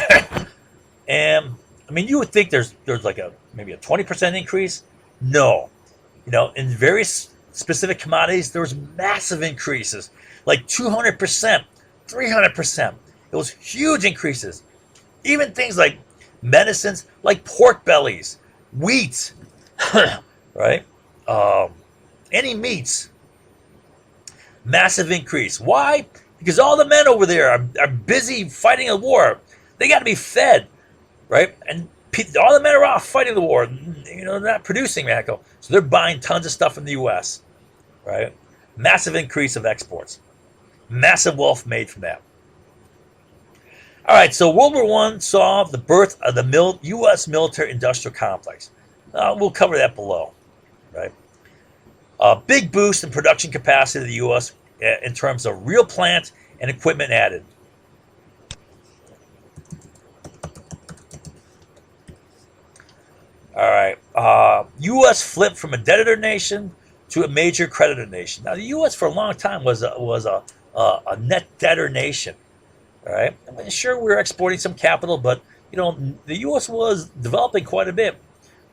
And I mean, you would think there's like a maybe a 20% increase. No, in very specific commodities, there was massive increases, like 200%, 300%. It was huge increases. Even things like medicines, like pork bellies, wheat, right? Um, any meats, massive increase. Why? Because all the men over there are busy fighting a war. They got to be fed, right? And all the men are off fighting the war. They're not producing medical, so they're buying tons of stuff from the U.S. Right? Massive increase of exports. Massive wealth made from that. All right, so World War One saw the birth of the U.S. military-industrial complex. We'll cover that below. Right? A big boost in production capacity of the U.S. In terms of real plant and equipment added. All right. U.S. flipped from a debtor nation to a major creditor nation. Now, the U.S. for a long time was a net debtor nation. All right. I mean, sure, we were exporting some capital, but the U.S. was developing quite a bit,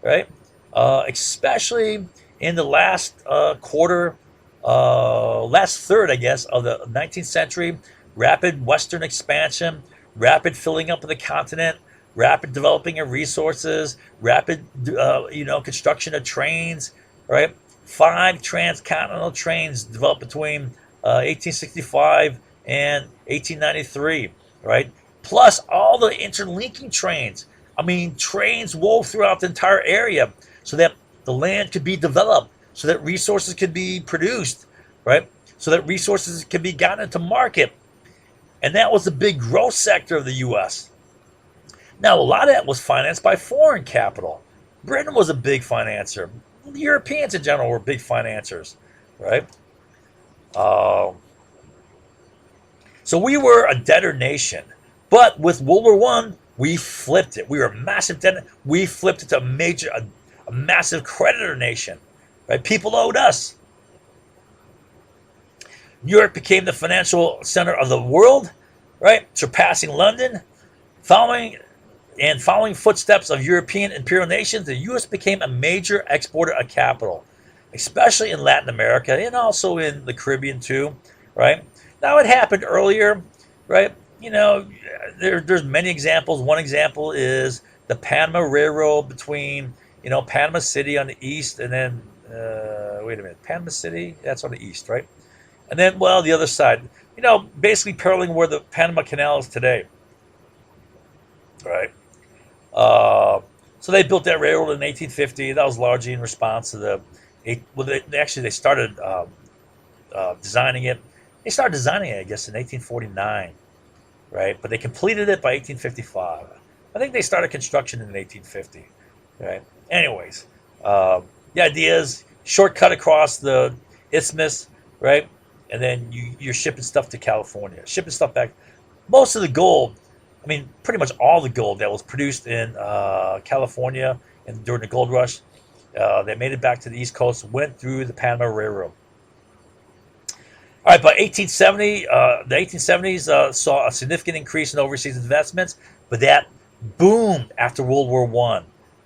right? Especially in the last quarter, last third, I guess, of the 19th century. Rapid Western expansion, rapid filling up of the continent, rapid developing of resources, rapid, construction of trains, right? 5 transcontinental trains developed between 1865 and 1893, right? Plus all the interlinking trains. I mean, trains wove throughout the entire area so that the land could be developed, so that resources could be produced, right? So that resources could be gotten into market. And that was the big growth sector of the U.S. Now, a lot of that was financed by foreign capital. Britain was a big financer. The Europeans in general were big financiers, right? Uh, so we were a debtor nation. But with World War One, we flipped it. We were a massive debtor. We flipped it to a massive creditor nation, right? People owed us. New York became the financial center of the world, right? Surpassing London. Following footsteps of European imperial nations, the U.S. became a major exporter of capital, especially in Latin America and also in the Caribbean too, right? Now it happened earlier, right? There's many examples. One example is the Panama Railroad between, Panama City on the east and then, wait a minute, Panama City, that's on the east, right? And then, well, the other side, basically paralleling where the Panama Canal is today, right? Uh, so they built that railroad in 1850. That was largely in response to they started designing it. They started designing it, I guess, in 1849, right? But they completed it by 1855. I think they started construction in 1850, right? Anyways, the idea is shortcut across the isthmus, right? And then you're shipping stuff to California, shipping stuff back. Most of the gold, I mean, pretty much all the gold that was produced in California and during the gold rush, that made it back to the East Coast, went through the Panama Railroad. All right, by 1870, the 1870s saw a significant increase in overseas investments, but that boomed after World War One.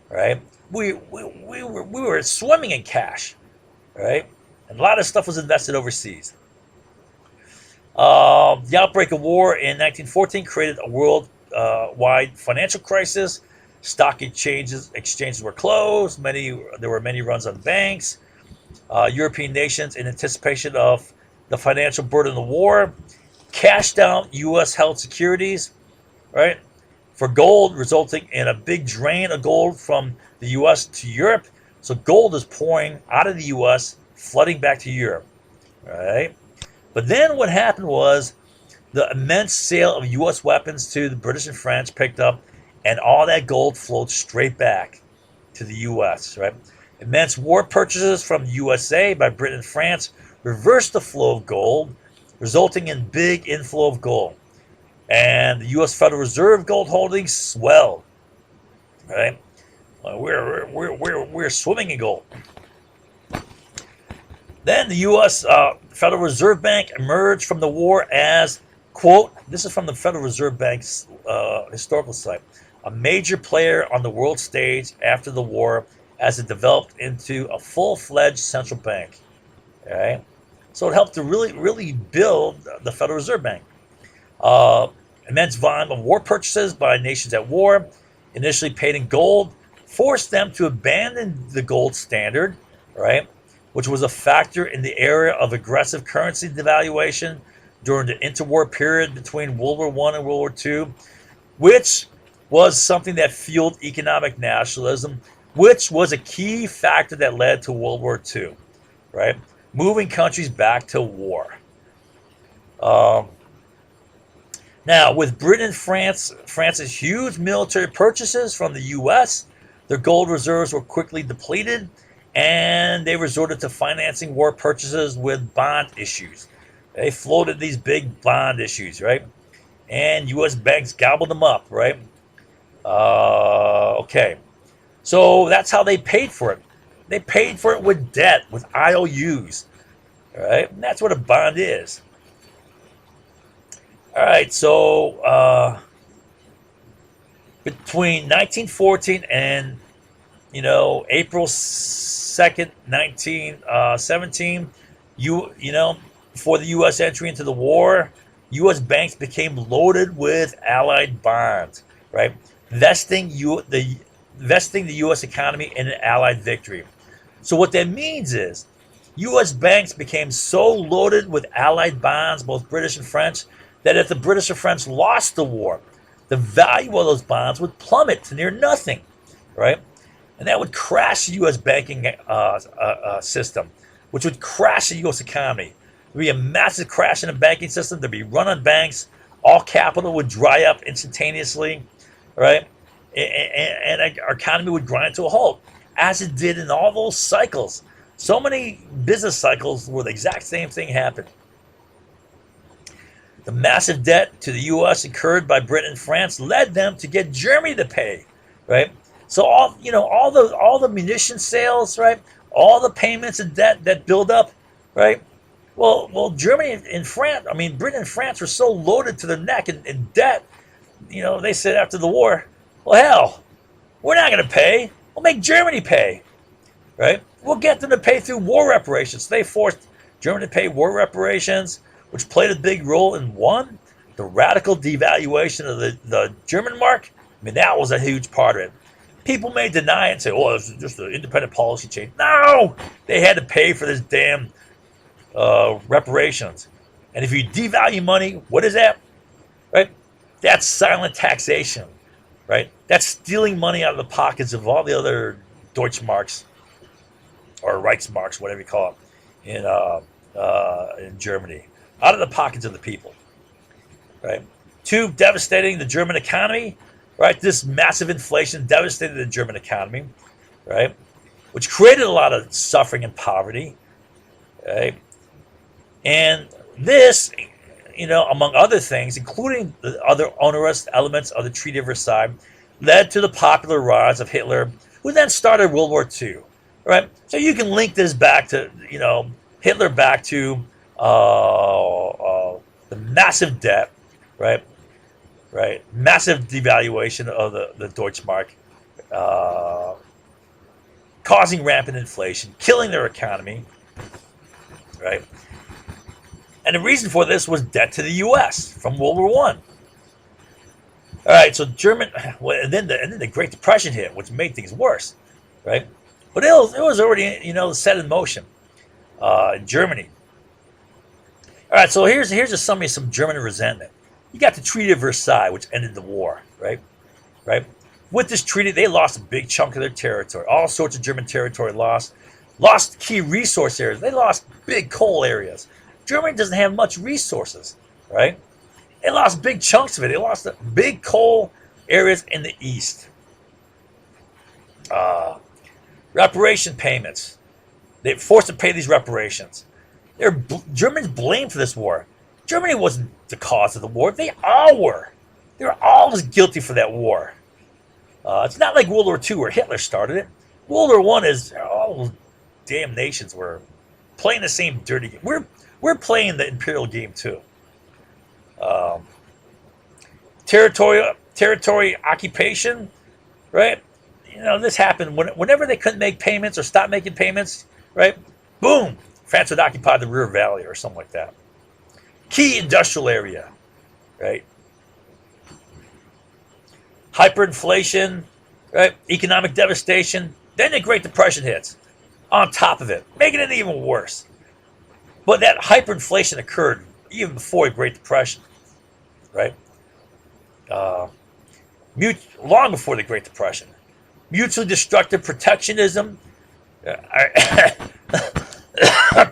Right, we were swimming in cash, right, and a lot of stuff was invested overseas. The outbreak of war in 1914 created a world-wide financial crisis. Stock exchanges were closed. There were many runs on banks. European nations, in anticipation of the financial burden of the war, cashed out U.S. held securities, right, for gold, resulting in a big drain of gold from the U.S. to Europe. So gold is pouring out of the U.S., flooding back to Europe, right? But then what happened was the immense sale of U.S. weapons to the British and French picked up, and all that gold flowed straight back to the U.S., right? Immense war purchases from the USA by Britain and France reversed the flow of gold, resulting in big inflow of gold. And the U.S. Federal Reserve gold holdings swelled, right? We're swimming in gold. Then the U.S. Federal Reserve Bank emerged from the war as, quote, this is from the Federal Reserve Bank's historical site, a major player on the world stage after the war as it developed into a full-fledged central bank. Okay? So it helped to really build the Federal Reserve Bank. Immense volume of war purchases by nations at war, initially paid in gold, forced them to abandon the gold standard, right, which was a factor in the era of aggressive currency devaluation during the interwar period between World War I and World War II, which was something that fueled economic nationalism, which was a key factor that led to World War II, right? Moving countries back to war. Now, with Britain and France's huge military purchases from the U.S., their gold reserves were quickly depleted, and they resorted to financing war purchases with bond issues. They floated these big bond issues, right? And U.S. banks gobbled them up, right? Okay. So that's how they paid for it. They paid for it with debt, with IOUs, right? And that's what a bond is. All right, so between 1914 and, April 2nd, 1917, before the U.S. entry into the war, U.S. banks became loaded with Allied bonds, right? Vesting the U.S. economy in an Allied victory. So what that means is U.S. banks became so loaded with Allied bonds, both British and French, that if the British or French lost the war, the value of those bonds would plummet to near nothing, right? And that would crash the U.S. banking system, which would crash the U.S. economy. There'd be a massive crash in the banking system. There'd be run on banks. All capital would dry up instantaneously, right? And our economy would grind to a halt, as it did in all those cycles. So many business cycles where the exact same thing happened. The massive debt to the U.S. incurred by Britain and France led them to get Germany to pay, right? So all the munition sales, right? All the payments and debt that build up, right? Well, Germany and France, Britain and France were so loaded to their neck in debt. They said after the war, well, hell, we're not going to pay. We'll make Germany pay, right? We'll get them to pay through war reparations. So they forced Germany to pay war reparations, which played a big role in, one, the radical devaluation of the German mark. That was a huge part of it. People may deny it and say, oh, this is just an independent policy change. No! They had to pay for this damn reparations. And if you devalue money, what is that? Right? That's silent taxation. Right? That's stealing money out of the pockets of all the other Deutschmarks or Reichsmarks, whatever you call it, in Germany. Out of the pockets of the people, right? Two, devastating the German economy, right? This massive inflation devastated the German economy, right? Which created a lot of suffering and poverty, right? And this, among other things, including the other onerous elements of the Treaty of Versailles, led to the popular rise of Hitler, who then started World War II, right? So you can link this back to, Hitler back to the massive debt, right? Massive devaluation of the Deutschmark, causing rampant inflation, killing their economy, right? And the reason for this was debt to the U.S. from World War One. All right, so German, well, and then the Great Depression hit, which made things worse, right? But it was already set in motion in Germany. All right, so here's a summary of some German resentment. You got the Treaty of Versailles, which ended the war, right? Right. With this treaty, they lost a big chunk of their territory. All sorts of German territory lost key resource areas. They lost big coal areas. Germany doesn't have much resources, right? They lost big chunks of it. They lost the big coal areas in the east. Uh, Reparation payments. They were forced to pay these reparations. Germans blamed for this war. Germany wasn't the cause of the war. They all were. They were all as guilty for that war. It's not like World War II where Hitler started it. World War One is all damn nations were playing the same dirty game. We're playing the imperial game too. Um, territory occupation, right? This happened whenever they couldn't make payments or stopped making payments, right? Boom, France would occupy the Ruhr Valley or something like that. Key industrial area, right? Hyperinflation, right? Economic devastation. Then the Great Depression hits on top of it, making it even worse. But that hyperinflation occurred even before the Great Depression, right? Uh, Long before the Great Depression. Mutually destructive protectionism.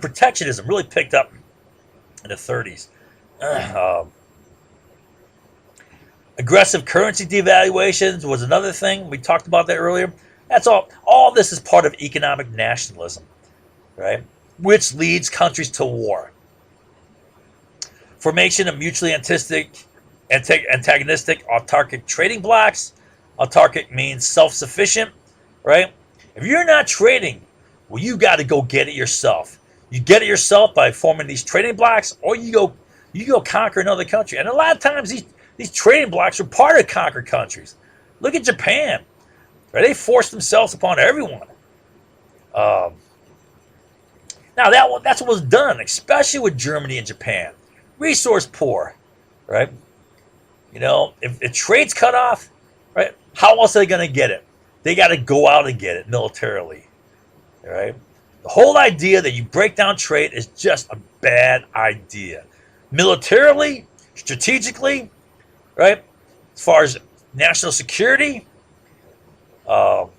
Protectionism really picked up in the 30s. Aggressive currency devaluations was another thing. We talked about that earlier. That's all. All this is part of economic nationalism, right? Which leads countries to war. Formation of mutually antagonistic autarkic trading blocs. Autarkic means self-sufficient, right? If you're not trading, well, you got to go get it yourself. You get it yourself by forming these trading blocs, or you go conquer another country. And a lot of times these trading blocs are part of conquered countries. Look at Japan, right? They forced themselves upon everyone. Um, Now that's what was done, especially with Germany and Japan. Resource poor, right? If trade's cut off, right? How else are they going to get it? They got to go out and get it militarily, right? The whole idea that you break down trade is just a bad idea. Militarily, strategically, right? As far as national security, all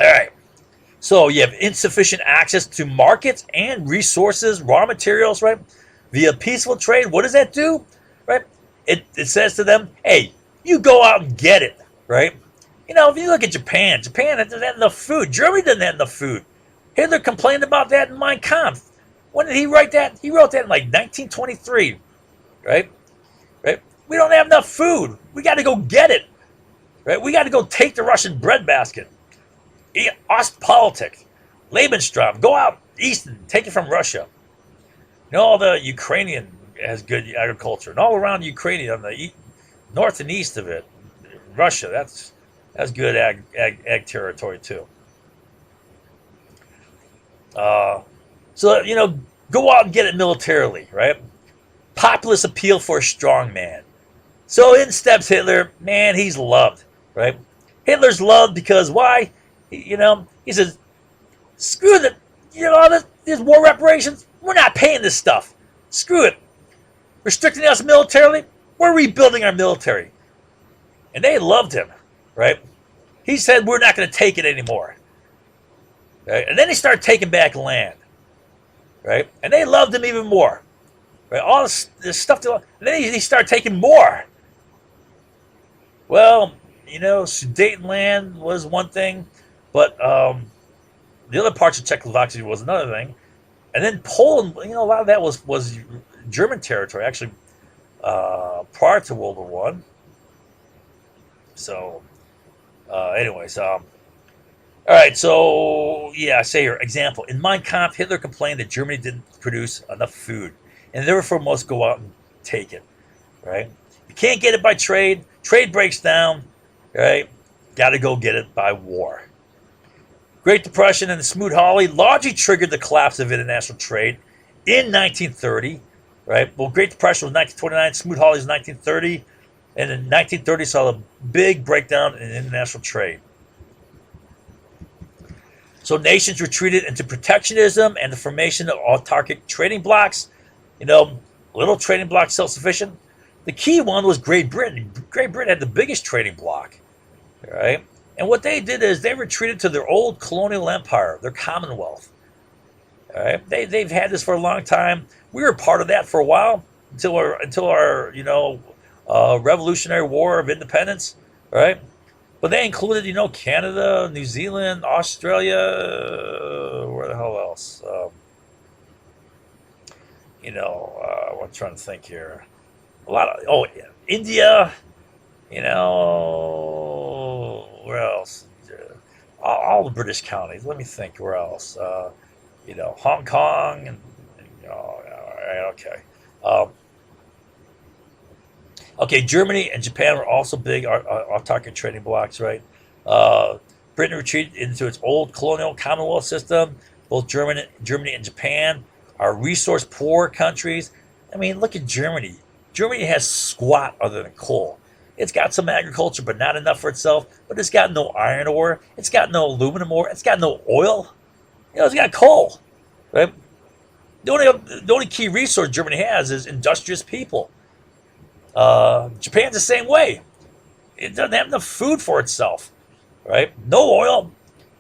right. So you have insufficient access to markets and resources, raw materials, right? Via peaceful trade. What does that do? Right? It says to them, hey, you go out and get it, right? If you look at Japan doesn't have enough food. Germany doesn't have enough food. Hitler complained about that in Mein Kampf. When did he write that? He wrote that in like 1923, right? Right? We don't have enough food. We got to go get it, right? We got to go take the Russian breadbasket. Ostpolitik, Lebensraum, go out east and take it from Russia. All the Ukrainian has good agriculture, and all around Ukraine on the north and east of it, Russia, that's good ag territory too. So go out and get it militarily, right? Populist appeal for a strong man. So in steps Hitler. Man, he's loved, right? Hitler's loved because why? He says, screw the, this war reparations. We're not paying this stuff. Screw it. Restricting us militarily. We're rebuilding our military. And they loved him, right? He said, we're not going to take it anymore. Right? And then he started taking back land, right? And they loved him even more. Right? All this stuff. And then he started taking more. Well, Sudeten land was one thing. But the other parts of Czechoslovakia was another thing. And then Poland, a lot of that was German territory, actually, prior to World War One. So, anyways, all right, so, yeah, I say here, example. In Mein Kampf, Hitler complained that Germany didn't produce enough food, and therefore must go out and take it, right? You can't get it by trade. Trade breaks down, right? Got to go get it by war. Great Depression and the Smoot-Hawley largely triggered the collapse of international trade in 1930, right? Well, Great Depression was 1929, Smoot-Hawley was 1930, and in 1930 saw a big breakdown in international trade. So nations retreated into protectionism and the formation of autarkic trading blocs. You know, little trading blocs self-sufficient. The key one was Great Britain. Great Britain had the biggest trading bloc, right? And what they did is they retreated to their old colonial empire, their Commonwealth. All right, they've had this for a long time. We were part of that for a while until our Revolutionary War of Independence, right? But they included Canada, New Zealand, Australia, where the hell else? I'm trying to think here. A lot of India. Where else? All the British colonies. Let me think. Where else? Hong Kong and all right, okay. Um, okay, Germany and Japan were also big autarkic trading blocs, right? Uh, Britain retreated into its old colonial Commonwealth system. Both Germany and Japan are resource poor countries. I mean, look at Germany. Germany has squat other than coal. It's got some agriculture, but not enough for itself. But it's got no iron ore. It's got no aluminum ore. It's got no oil. It's got coal, right? The only key resource Germany has is industrious people. Japan's the same way. It doesn't have enough food for itself, right? No oil.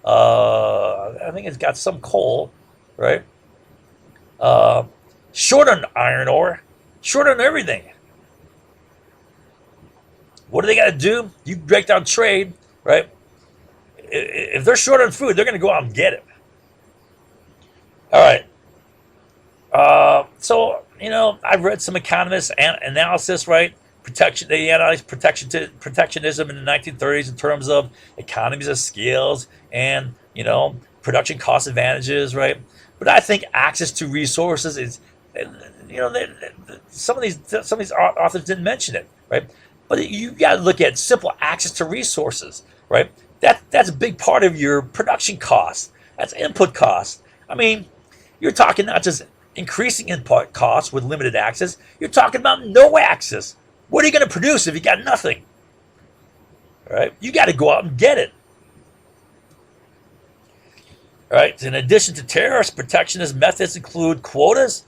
I think it's got some coal, right? Uh, Short on iron ore, short on everything. What do they got to do? You break down trade, right? If they're short on food, they're going to go out and get it. All right. I've read some economists' analysis, right? They analyzed protectionism in the 1930s in terms of economies of scales and production cost advantages, right? But I think access to resources is, you know, some of these authors didn't mention it, right? But you got to look at simple access to resources, right? That's a big part of your production costs. That's input costs. I mean, you're talking not just increasing input costs with limited access, you're talking about no access. What are you going to produce if you got nothing? All right? You got to go out and get it. All right? In addition to tariffs, protectionist methods include quotas.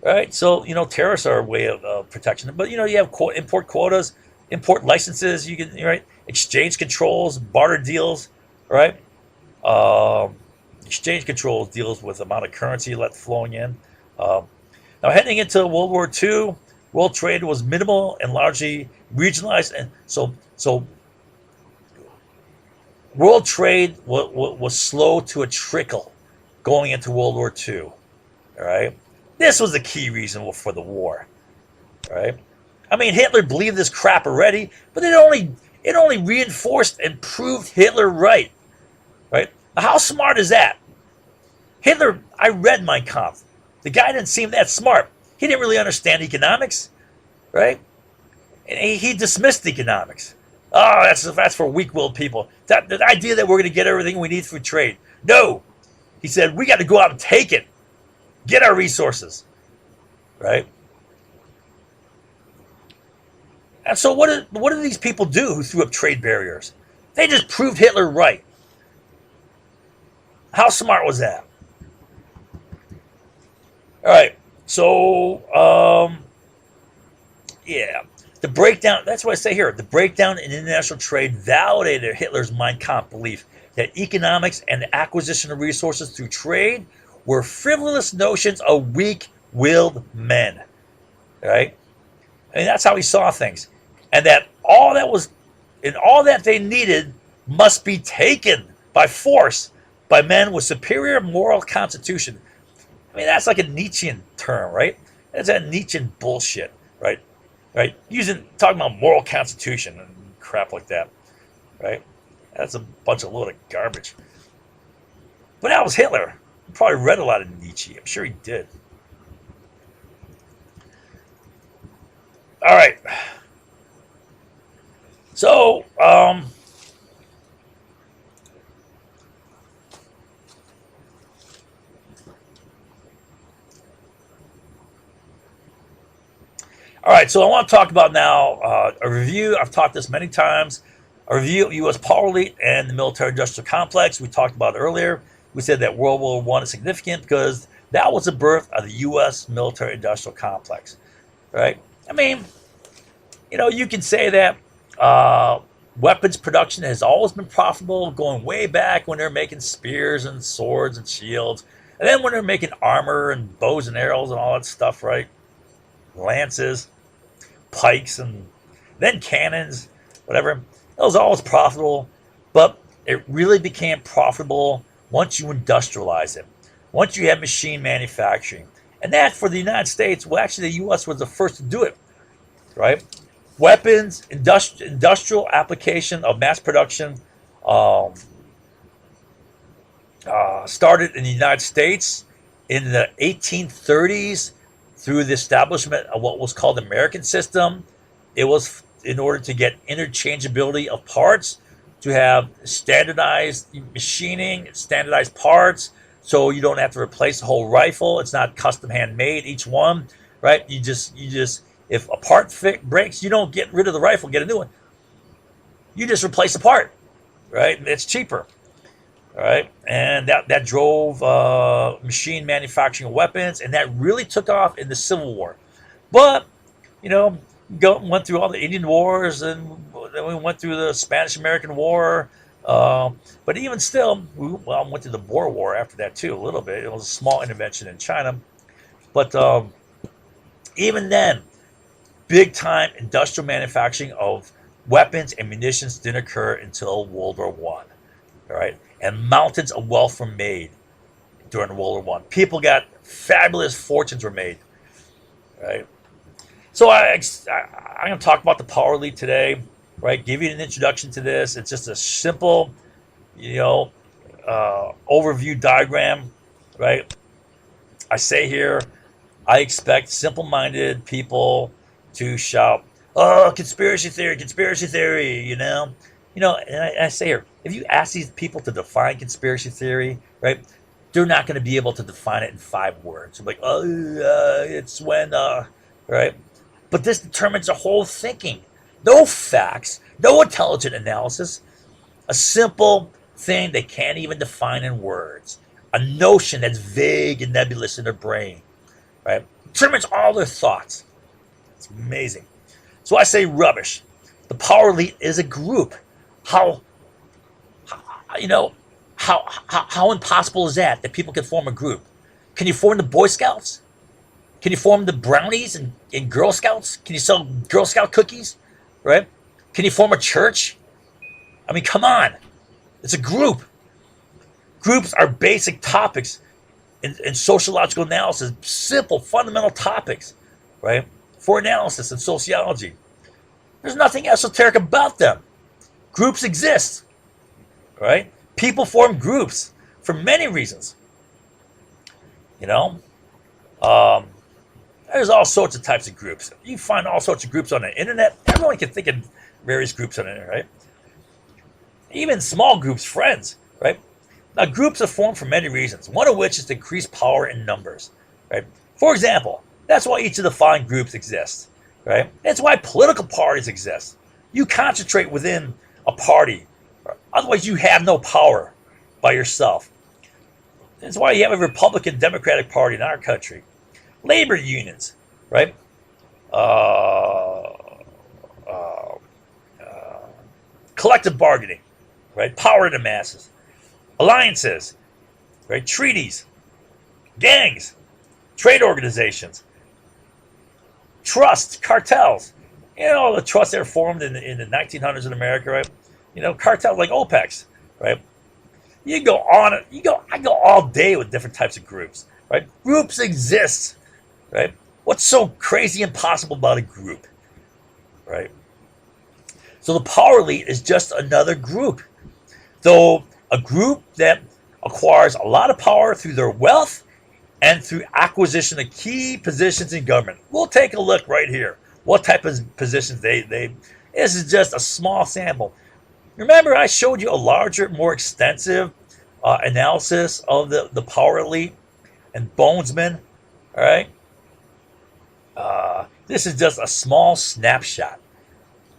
Right? So, tariffs are a way of protection. But, you have import quotas, import licenses, you can, right? Exchange controls, barter deals, right? Um, Exchange controls deals with the amount of currency left flowing in. Um, Now, heading into World War II, world trade was minimal and largely regionalized, and so world trade was slow to a trickle going into World War II. All right, this was the key reason for the war. All right, I mean Hitler believed this crap already, but it only reinforced and proved Hitler right. Right? How smart is that? Hitler, I read Mein Kampf. The guy didn't seem that smart. He didn't really understand economics, right? And he dismissed economics. Oh, that's for weak-willed people. The idea that we're going to get everything we need through trade. No, he said we got to go out and take it, get our resources, right? And so what did these people do who threw up trade barriers? They just proved Hitler right. How smart was that? All right, so yeah, the breakdown. That's what I say here. The breakdown in international trade validated Hitler's Mein Kampf belief that economics and the acquisition of resources through trade were frivolous notions of weak-willed men. Right? I mean, that's how he saw things, and that all that they needed must be taken by force by men with superior moral constitution. I mean, that's like a Nietzschean term, right? That's that Nietzschean bullshit, right? Right? Talking about moral constitution and crap like that, right? That's a bunch of load of garbage. But that was Hitler. He probably read a lot of Nietzsche. I'm sure he did. All right. So, All right, so I want to talk about now a review. I've taught this many times. A review of U.S. power elite and the military-industrial complex. We talked about it earlier. We said that World War One is significant because that was the birth of the U.S. military-industrial complex, right? I mean, you can say that uh, weapons production has always been profitable, going way back when they're making spears and swords and shields, and then when they're making armor and bows and arrows and all that stuff, right? Lances, pikes, and then cannons, whatever. It was always profitable, but it really became profitable once you industrialize it, once you have machine manufacturing. And that for the United States, well, actually, the U.S. was the first to do it, right? Weapons, industrial application of mass production um, started in the United States in the 1830s through the establishment of what was called the American system. It was in order to get interchangeability of parts, to have standardized machining, standardized parts, so you don't have to replace the whole rifle. It's not custom handmade each one, right? You just if a part breaks, you don't get rid of the rifle, get a new one. You just replace the part, right? It's cheaper. All right, and that drove machine manufacturing of weapons, and that really took off in the Civil War. But you know, went through all the Indian Wars, and then we went through the Spanish-American War. Uh, but even still, went through the Boer War after that too, a little bit. It was a small intervention in China, but even then, big time industrial manufacturing of weapons and munitions didn't occur until World War One. All right, and mountains of wealth were made during World War One. People got fabulous fortunes were made. Right. So I'm going to talk about the power elite today. Right. Give you an introduction to this. It's just a simple, you know, overview diagram. Right. I say here, I expect simple-minded people to shout, "Oh, conspiracy theory, conspiracy theory!" And I say here, if you ask these people to define conspiracy theory, right, they're not going to be able to define it in 5 words. Like, oh, it's when, right? But this determines the whole thinking. No facts, no intelligent analysis, a simple thing they can't even define in words, a notion that's vague and nebulous in their brain, right? Determines all their thoughts. It's amazing. So I say rubbish. The power elite is a group. How you know how impossible is that people can form a group? Can you form the Boy Scouts? Can you form the Brownies and Girl Scouts? Can you sell Girl Scout cookies? Right? Can you form a church? I mean, come on. It's a group. Groups are basic topics in sociological analysis, simple, fundamental topics, right? For analysis in sociology. There's nothing esoteric about them. Groups exist, right? People form groups for many reasons. You know, um, there's all sorts of types of groups. You find all sorts of groups on the internet. Everyone can think of various groups on the internet, right? Even small groups, friends, right? Now, groups are formed for many reasons, one of which is to increase power in numbers, right? For example, that's why each of the following groups exists, right? That's why political parties exist. You concentrate within a party, otherwise you have no power by yourself. That's why you have a Republican Democratic Party in our country. Labor unions, right? Uh, uh, uh, Collective bargaining, right? Power in the masses. Alliances, right? Treaties, gangs, trade organizations, trusts, cartels. The trusts that were formed in the 1900s in America, right? Cartels like OPECs, right? You go on. I go all day with different types of groups, right? Groups exist, right? What's so crazy impossible about a group, right? So the power elite is just another group, though a group that acquires a lot of power through their wealth and through acquisition of key positions in government. We'll take a look right here. What type of positions they this is just a small sample. Remember, I showed you a larger, more extensive analysis of the power elite and bonesmen, all right? This is just a small snapshot,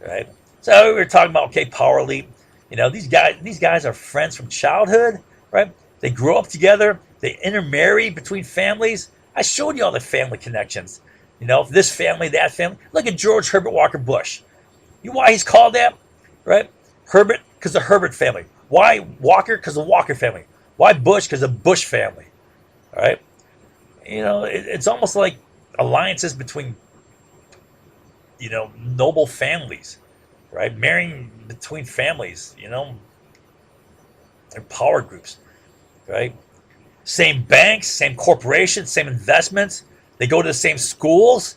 right? So we were talking about, okay, power leap. These guys are friends from childhood, right? They grow up together. They intermarry between families. I showed you all the family connections. This family, that family. Look at George Herbert Walker Bush. You know why he's called that, right? Herbert because of Herbert family. Why Walker? Because of Walker family. Why Bush? Because of Bush family. All right. It's almost like alliances between noble families, right? Marrying between families. They're power groups, right? Same banks, same corporations, same investments. They go to the same schools,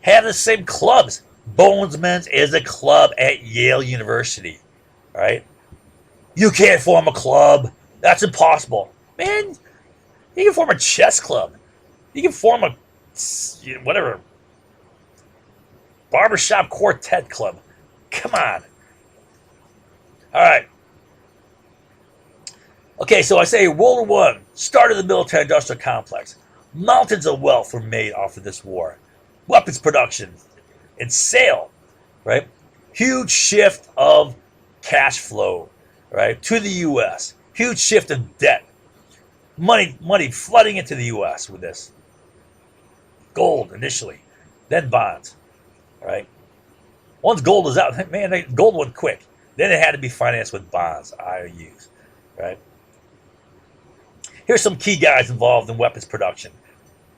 have the same clubs. Bonesman's is a club at Yale University, right? You can't form a club. That's impossible. Man, you can form a chess club. You can form a, whatever, barbershop quartet club. Come on. All right. Okay, so I say World War One started the military-industrial complex. Mountains of wealth were made off of this war. Weapons production and sale, right? Huge shift of cash flow, right, to the U.S. Huge shift of debt. Money flooding into the U.S. with this. Gold initially, then bonds, right? Once gold was out, man, gold went quick. Then it had to be financed with bonds, IOUs, right? Here's some key guys involved in weapons production.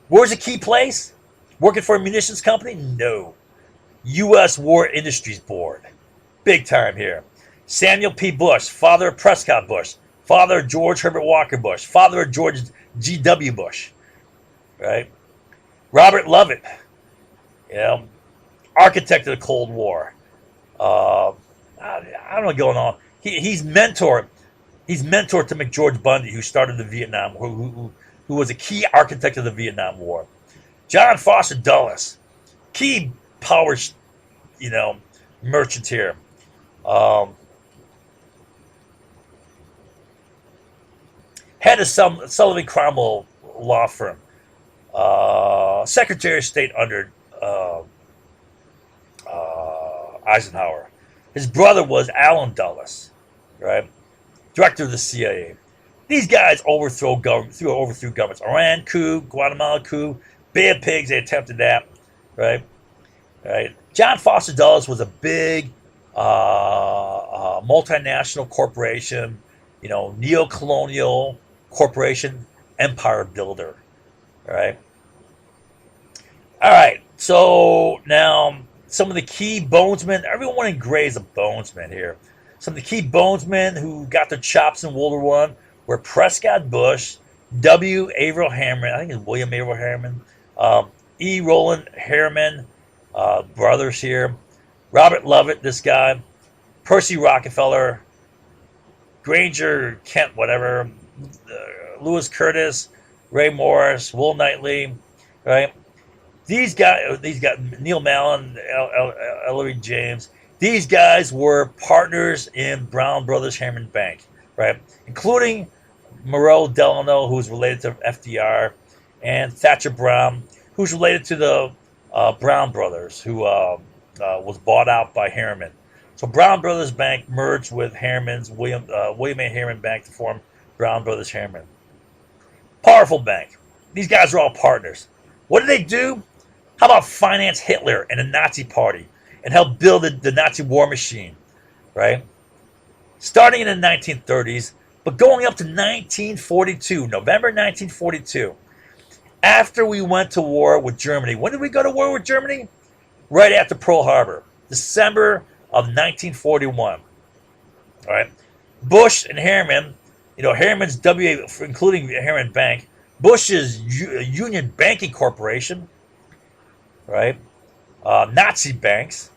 Where's a key place? Working for a munitions company? No. U.S. War Industries Board. Big time here. Samuel P. Bush, father of Prescott Bush, father of George Herbert Walker Bush, father of George G.W. Bush, right? Robert Lovett, architect of the Cold War. I don't know what's going on. He's mentored to McGeorge Bundy, who started the Vietnam War, who was a key architect of the Vietnam War. John Foster Dulles, key power, merchant here. Um, Head of Sullivan Cromwell law firm. Secretary of State under Eisenhower. His brother was Allen Dulles, right? Director of the CIA. These guys overthrew governments. Iran coup, Guatemala coup, Bay of Pigs. They attempted that, right? Right. John Foster Dulles was a big multinational corporation, neo-colonial corporation, empire builder, right? All right. So now some of the key bonesmen. Everyone in gray is a bonesman here. Some of the key bonesmen who got their chops in World War One were Prescott Bush, W. Averill Harriman. I think it's William Averill Harriman. E. Roland Harriman, brothers here. Robert Lovett, this guy. Percy Rockefeller. Granger Kent, whatever. Lewis Curtis, Ray Morris, Will Knightley, right? These guys, Neil Mallon, Ellery James. These guys were partners in Brown Brothers Harriman Bank, right? Including Moreau Delano, who's related to FDR, and Thatcher Brown, who's related to the Brown Brothers, who was bought out by Harriman. So Brown Brothers Bank merged with Harriman's William A. Harriman Bank to form Brown Brothers Harriman. Powerful bank. These guys are all partners. What did they do? How about finance Hitler and the Nazi Party and help build the Nazi war machine, right? Starting in the 1930s, but going up to 1942, November 1942, after we went to war with Germany. When did we go to war with Germany? Right after Pearl Harbor, December of 1941. All right. Bush and Harriman, Harriman's including Harriman Bank, Bush's Union Banking Corporation, right? Nazi banks.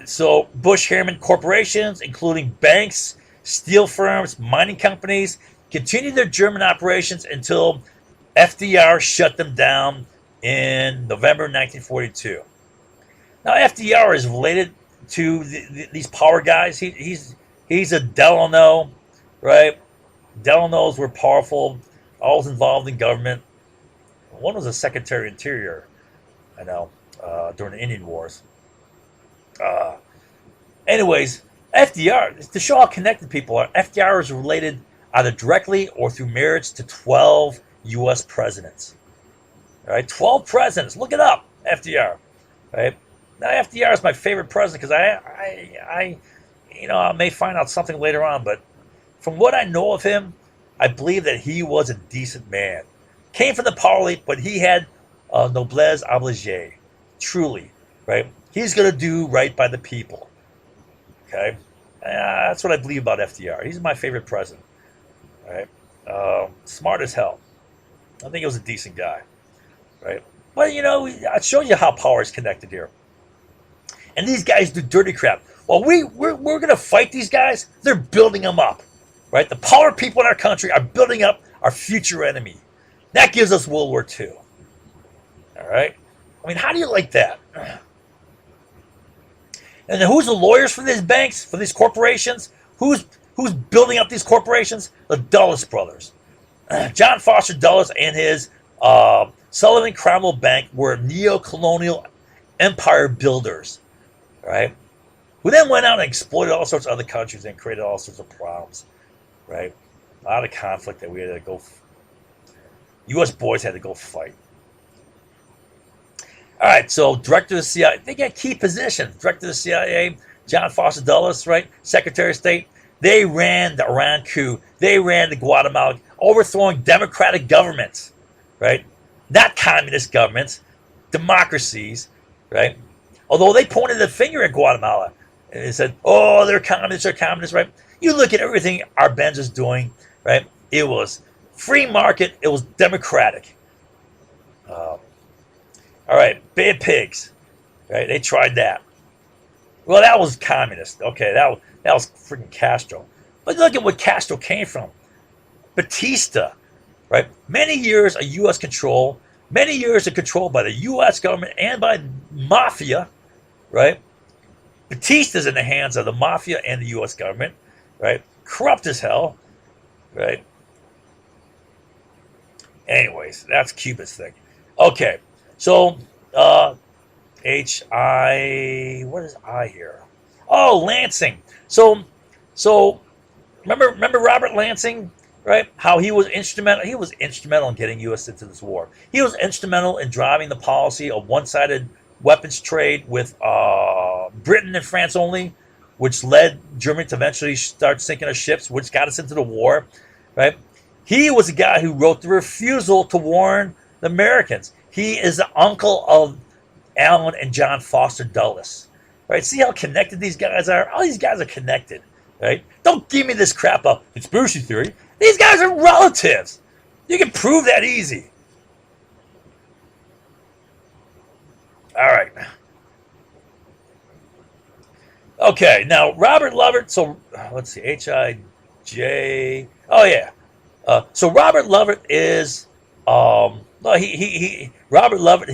So Bush Harriman corporations, including banks, steel firms, mining companies, continued their German operations until FDR shut them down in November 1942. Now FDR is related to these power guys. He's a Delano, right? Delanos were powerful, always involved in government. One was a Secretary of Interior, I know. during the Indian Wars. Uh, Anyways, FDR, to show how connected people are, FDR is related either directly or through marriage to 12 U.S. presidents. All right, 12 presidents. Look it up, FDR. Right now, FDR is my favorite president because I may find out something later on, but from what I know of him, I believe that he was a decent man. Came from the power elite, but he had noblesse oblige, truly. Right, he's gonna do right by the people. Okay, that's what I believe about FDR. He's my favorite president. Right, smart as hell. I think he was a decent guy. Right, but I showed you how power is connected here. And these guys do dirty crap. Well, we're going to fight these guys. They're building them up, right? The power people in our country are building up our future enemy. That gives us World War II. All right. I mean, how do you like that? And then who's the lawyers for these banks, for these corporations? Who's building up these corporations? The Dulles brothers. John Foster Dulles and his Sullivan Cromwell Bank were neo-colonial empire builders, right? Who then went out and exploited all sorts of other countries and created all sorts of problems, right? A lot of conflict that we had to go. U.S. boys had to go fight. All right, so director of the CIA, they got key positions. Director of the CIA, John Foster Dulles, right? Secretary of State. They ran the Iran coup. They ran the Guatemala, overthrowing democratic governments, right? Not communist governments, democracies, right? Although they pointed the finger at Guatemala and they said, "Oh, they're communists, right?" You look at everything Arbenz is doing, right? It was free market. It was democratic. All right, Bay of Pigs, right? They tried that. Well, that was communist. Okay, that was freaking Castro. But look at what Castro came from. Batista, right? Many years of U.S. control, many years of control by the U.S. government and by mafia, right? Batista's in the hands of the mafia and the U.S. government, right? Corrupt as hell, right? Anyways, that's Cuba's thing. Okay, so what is I here? Oh, Lansing. So remember Robert Lansing, right? How he was instrumental. He was instrumental in getting U.S. into this war. He was instrumental in driving the policy of one-sided weapons trade with Britain and France only, which led Germany to eventually start sinking our ships, which got us into the war, right? He was the guy who wrote the refusal to warn the Americans. He is the uncle of Alan and John Foster Dulles, right? See how connected these guys are? All these guys are connected, right? Don't give me this crap of conspiracy theory. These guys are relatives. You can prove that easy. All right. Okay, now Robert Lovett. So let's see, Hij. Oh yeah. So Robert Lovett is well, Robert Lovett.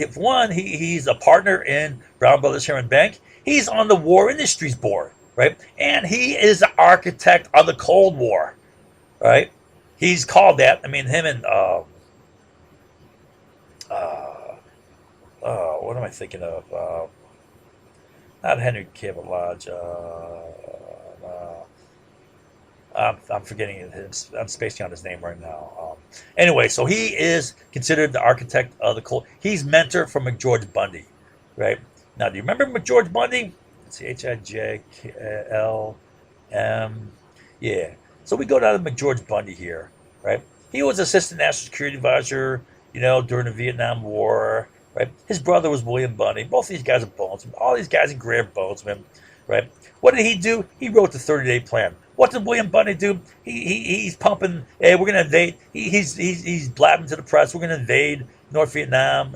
He's a partner in Brown Brothers Herman Bank. He's on the War Industries Board, right? And he is the architect of the Cold War, right? He's called that. I mean, him and what am I thinking of? Not Henry Cavill Lodge. I'm forgetting his. I'm spacing on his name right now. Anyway, so he is considered the architect of the Cold. He's mentor for McGeorge Bundy, right? Now, do you remember McGeorge Bundy? Let's see, Hij. Yeah. So we go down to McGeorge Bundy here, right? He was assistant national security advisor, during the Vietnam War, right? His brother was William Bundy. Both of these guys are bonesmen. All these guys in gray are bonesmen, right? What did he do? He wrote the 30-day plan. What did William Bundy do? He's pumping. Hey, we're gonna invade. He's blabbing to the press. We're gonna invade North Vietnam.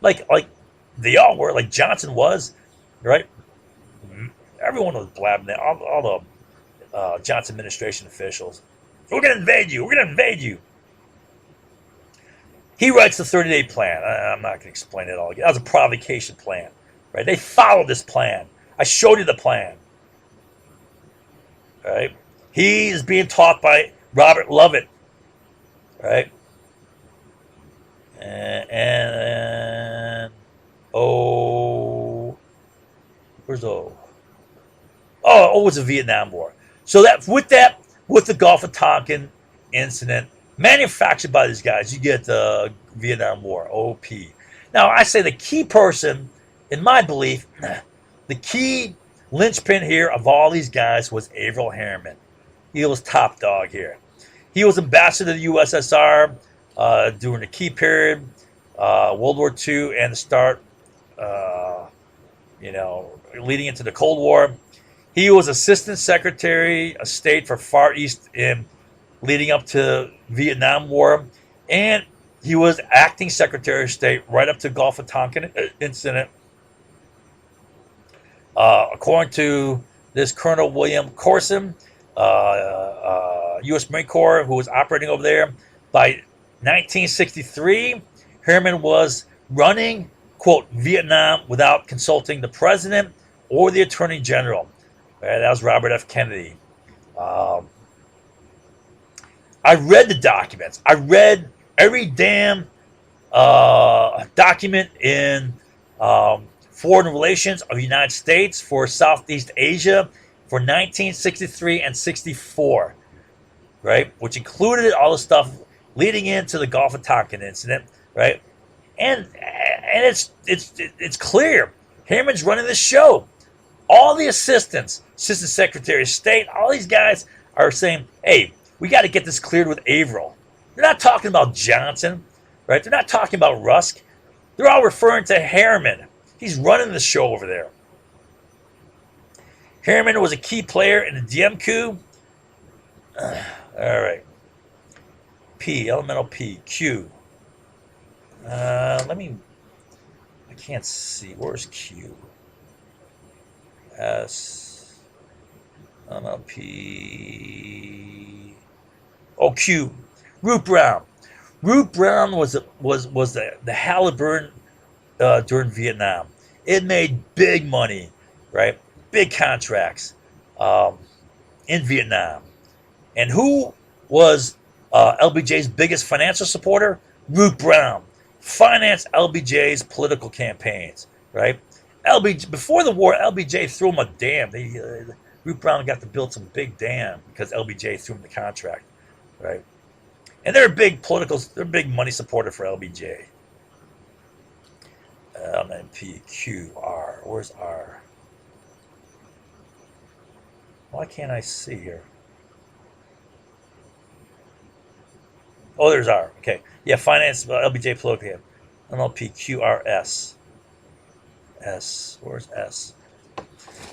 Like they all were. Like Johnson was, right? Everyone was blabbing that. All the Johnson administration officials. We're gonna invade you. We're gonna invade you. He writes the 30-day plan. I'm not gonna explain it all again. That was a provocation plan, right? They followed this plan. I showed you the plan. Right? He is being taught by Robert Lovett, right? And O. Where's O? Oh, it was the Vietnam War. So with the Gulf of Tonkin incident, manufactured by these guys, you get the Vietnam War, OP. Now, I say the key person, in my belief, the key linchpin here of all these guys was Averell Harriman. He was top dog here. He was ambassador to the USSR during the key period, World War II, and the start, uh, leading into the Cold War. He was Assistant Secretary of State for Far East in leading up to Vietnam War, and he was Acting Secretary of State right up to Gulf of Tonkin incident. According to this Colonel William Corson, U.S. Marine Corps, who was operating over there, by 1963, Harriman was running, quote, Vietnam without consulting the president or the attorney general. That was Robert F. Kennedy. I read the documents. I read every damn document in foreign relations of the United States for Southeast Asia for 1963 and 64, right? Which included all the stuff leading into the Gulf of Tonkin incident, right? And it's clear Harriman's running this show. All the assistants, Assistant Secretary of State, all these guys are saying, hey, we got to get this cleared with Averell. They're not talking about Johnson, right? They're not talking about Rusk. They're all referring to Harriman. He's running the show over there. Harriman was a key player in the Diem coup. All right. P, elemental P, Q. I can't see. Where's Q? S, P. Oh, Q. Root Brown. Root Brown was the Halliburton during Vietnam. It made big money, right? Big contracts in Vietnam. And who was LBJ's biggest financial supporter? Root Brown. Financed LBJ's political campaigns, right? LBJ, before the war, LBJ threw him a dam. Root Brown got to build some big dam because LBJ threw him the contract, right? And they're a big money supporter for LBJ. LNPQR. Where's R? Why can't I see here? Oh, there's R. Okay. Yeah, finance LBJ political. MLPQRS. S. Where's S?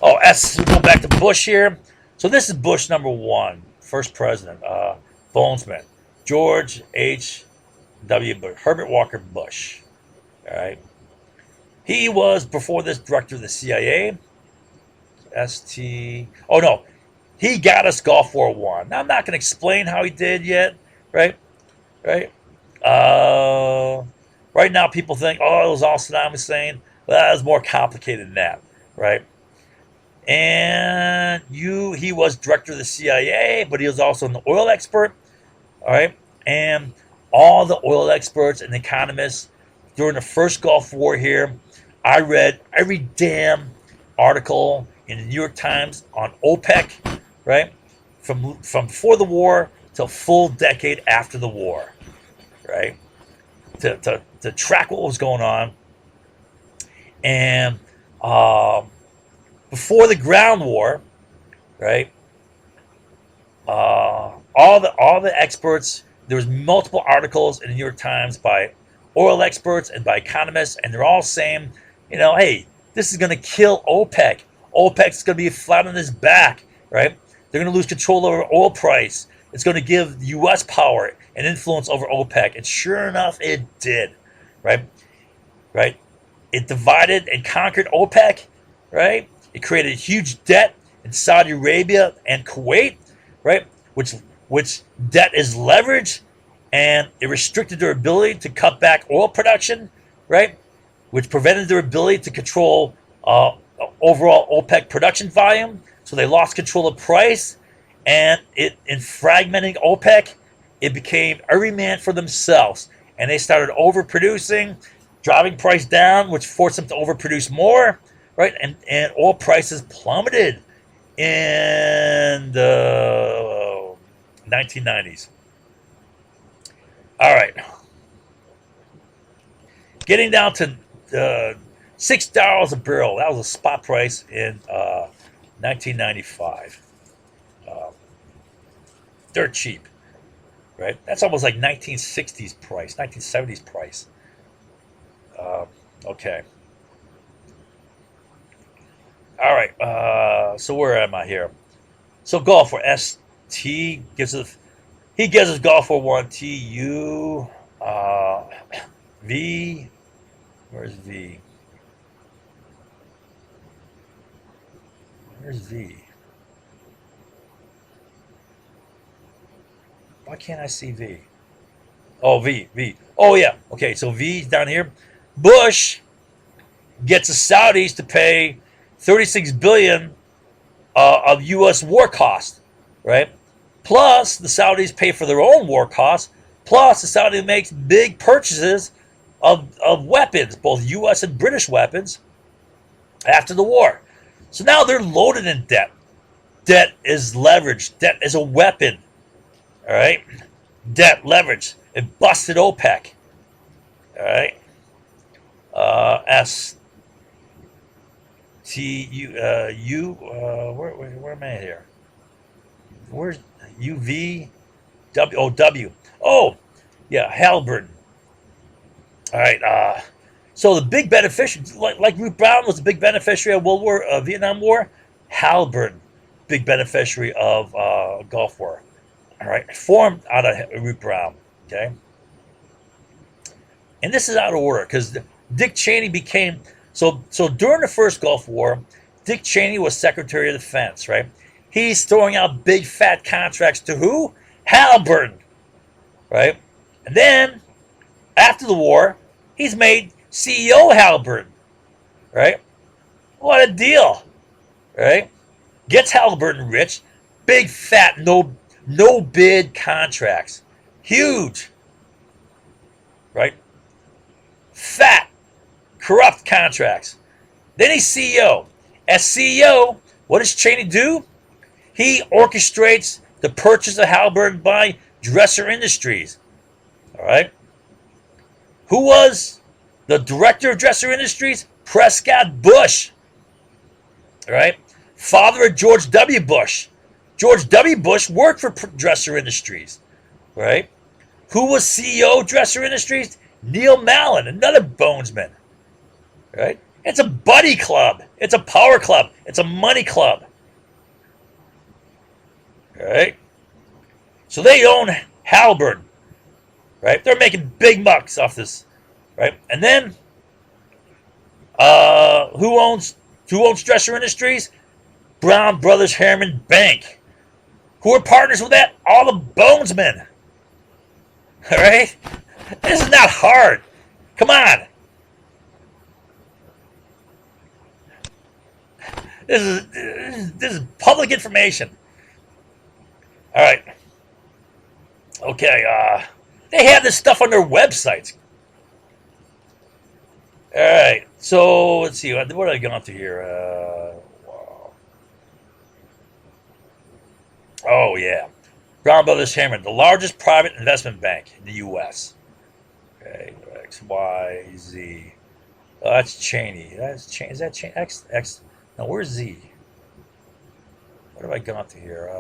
Oh, S. We go back to Bush here. So this is Bush number one, first president. Bonesman. George H. W. Bush. Herbert Walker Bush. All right. He was, before this, director of the CIA. ST. Oh, no. He got us Gulf War One. Now, I'm not going to explain how he did yet, right? Right? Right now, people think, oh, it was all Saddam Hussein. Well, that was more complicated than that, right? And he was director of the CIA, but he was also an oil expert, all right? And all the oil experts and economists during the first Gulf War here, I read every damn article in the New York Times on OPEC, right? From before the war till full decade after the war, right? To track what was going on. And before the ground war, right? All the experts. There was multiple articles in the New York Times by oil experts and by economists, and they're all saying, hey, this is going to kill OPEC. OPEC's going to be flat on its back, right? They're going to lose control over oil price. It's going to give the U.S. power and influence over OPEC, and sure enough, it did, right? Right? It divided and conquered OPEC, right? It created huge debt in Saudi Arabia and Kuwait, right? Which debt is leverage, and it restricted their ability to cut back oil production, right? Which prevented their ability to control overall OPEC production volume. So they lost control of price, and in fragmenting OPEC, it became every man for themselves, and they started overproducing. driving price down, which forced them to overproduce more, right? And oil prices plummeted in the 1990s. All right, getting down to $6 a barrel. That was a spot price in 1995. Uh, dirt cheap, right? That's almost like 1960s price, 1970s price. Uh, okay. All right. So where am I here? So golf for ST gives us he gives us golf for one TU uh, V. Where's V? Where's V? Why can't I see V? Oh, V. Oh, yeah. Okay, so V's down here. Bush gets the Saudis to pay 36 billion of U.S. war costs, right? Plus, the Saudis pay for their own war costs. Plus, the Saudi makes big purchases of weapons, both U.S. and British weapons, after the war. So now they're loaded in debt. Debt is leverage. Debt is a weapon. All right? Debt, leverage. It busted OPEC. All right? S T U where am I here? Where's U V W? Oh, W. Oh, yeah, Halliburton. All right. So the big beneficiary, like Ruth Brown was a big beneficiary of Vietnam War. Halliburton, big beneficiary of Gulf War. All right, formed out of Ruth Brown. Okay, and this is out of order because Dick Cheney became so during the first Gulf War. Dick Cheney was Secretary of Defense. Right, he's throwing out big fat contracts to who? Halliburton. Right, and then after the war, he's made CEO Halliburton. Right, what a deal. Right, gets Halliburton rich, big fat no bid contracts, huge. Right, fat corrupt contracts. Then he's CEO. As CEO, what does Cheney do? He orchestrates the purchase of Halliburton by Dresser Industries. All right. Who was the director of Dresser Industries? Prescott Bush. All right. Father of George W. Bush. George W. Bush worked for Dresser Industries. Right. Who was CEO of Dresser Industries? Neil Mallon, another bonesman. Right. It's a buddy club. It's a power club. It's a money club. All right. So they own Halliburton. Right. They're making big bucks off this. Right. And then who owns Dresser Industries? Brown Brothers Harriman Bank. Who are partners with that? All the bonesmen. All right. This is not hard. Come on. This is public information. All right. Okay. They have this stuff on their websites. All right. So let's see. What are I going to here? Oh yeah, Brown Brothers Harriman, the largest private investment bank in the U.S. Okay. X Y Z. Oh, that's Cheney. That's Cheney. Is that Cheney? X. No, where's Z? What have I gone to here?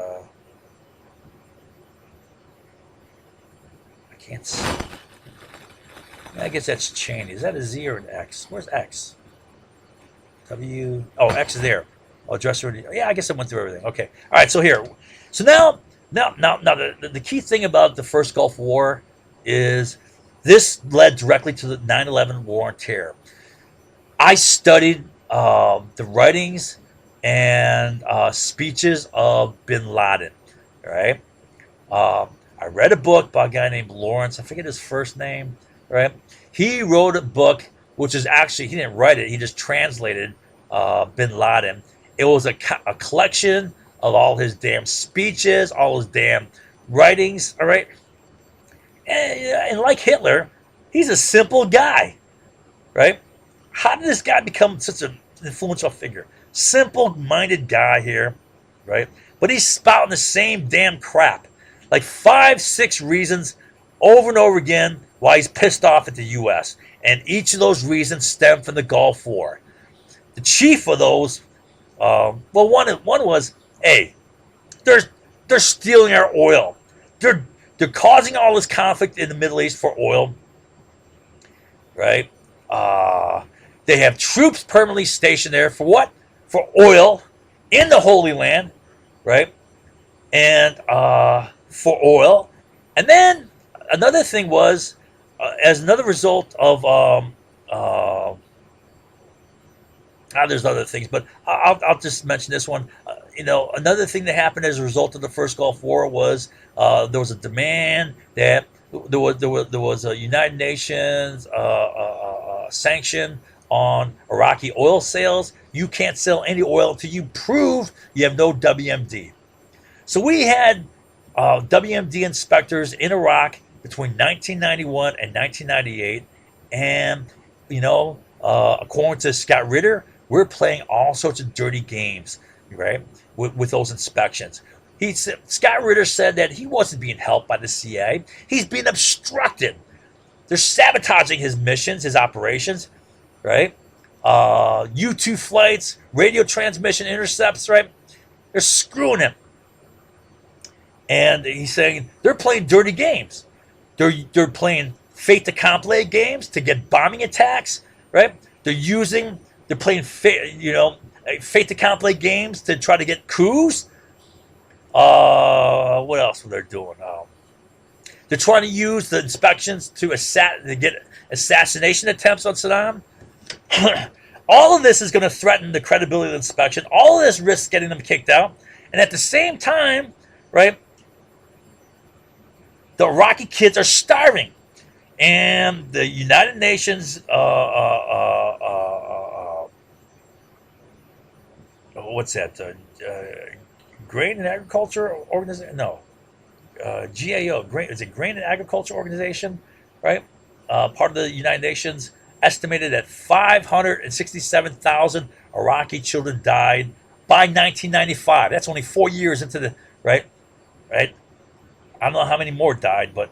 I can't see. I guess that's Cheney. Is that a Z or an X? Where's X? W. Oh, X is there. Oh, dresser. Yeah, I guess I went through everything. Okay. All right. So here. So now, the key thing about the first Gulf War is this led directly to the 9/11 War on Terror. I studied the writings and speeches of Bin Laden. All right. I read a book by a guy named Lawrence. I forget his first name. Right. He wrote a book, which is actually he didn't write it. He just translated Bin Laden. It was a collection of all his damn speeches, all his damn writings. All right. And like Hitler, he's a simple guy. right? How did this guy become such an influential figure? Simple-minded guy here, right? But he's spouting the same damn crap, like 5, 6 reasons over and over again why he's pissed off at the U.S. And each of those reasons stem from the Gulf War. The chief of those, well, one was, hey, they're they're stealing our oil. They're they're causing all this conflict in the Middle East for oil, right? Uh, they have troops permanently stationed there for what? For oil in the Holy Land, right? And for oil. And then another thing was, as another result of, there's other things, but I'll just mention this one. Another thing that happened as a result of the first Gulf War was there was a demand that there was a United Nations sanction on Iraqi oil sales. You can't sell any oil until you prove you have no WMD. So we had WMD inspectors in Iraq between 1991 and 1998, and according to Scott Ritter, we're playing all sorts of dirty games, right, with those inspections. Scott Ritter said that he wasn't being helped by the CIA; he's being obstructed. They're sabotaging his missions, his operations, right? U-2 flights, radio transmission intercepts, right? They're screwing him. And he's saying they're playing dirty games. They're playing fait accompli games to get bombing attacks, right? They're playing fait accompli games to try to get coups. What else were they doing? They're trying to use the inspections to get assassination attempts on Saddam. All of this is going to threaten the credibility of the inspection. All of this risks getting them kicked out. And at the same time, right, the Iraqi kids are starving. And the United Nations, what's that? Grain and Agriculture Organization? No, GAO. Is it Grain and Agriculture Organization? Right, part of the United Nations estimated that 567,000 Iraqi children died by 1995. That's only 4 years into the right. I don't know how many more died, but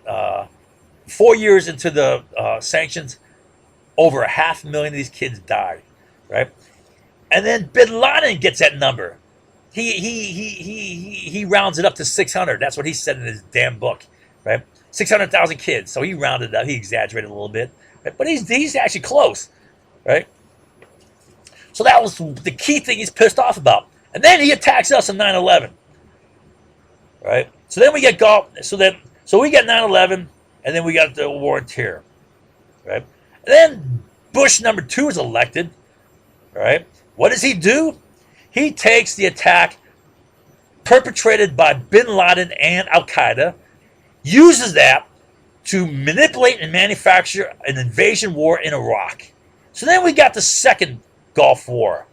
4 years into the sanctions, over 500,000 of these kids died, right? And then Bin Laden gets that number. He rounds it up to 600. That's what he said in his damn book, right? 600,000 kids. So he rounded it up. He exaggerated a little bit, right? But he's actually close, right? So that was the key thing he's pissed off about. And then he attacks us on 9/11, right? So then we get so we get 9/11, and then we got the war on terror, right? And then Bush #2 is elected, right? What does he do? He takes the attack perpetrated by Bin Laden and Al Qaeda, uses that to manipulate and manufacture an invasion war in Iraq. So then we got the second Gulf War,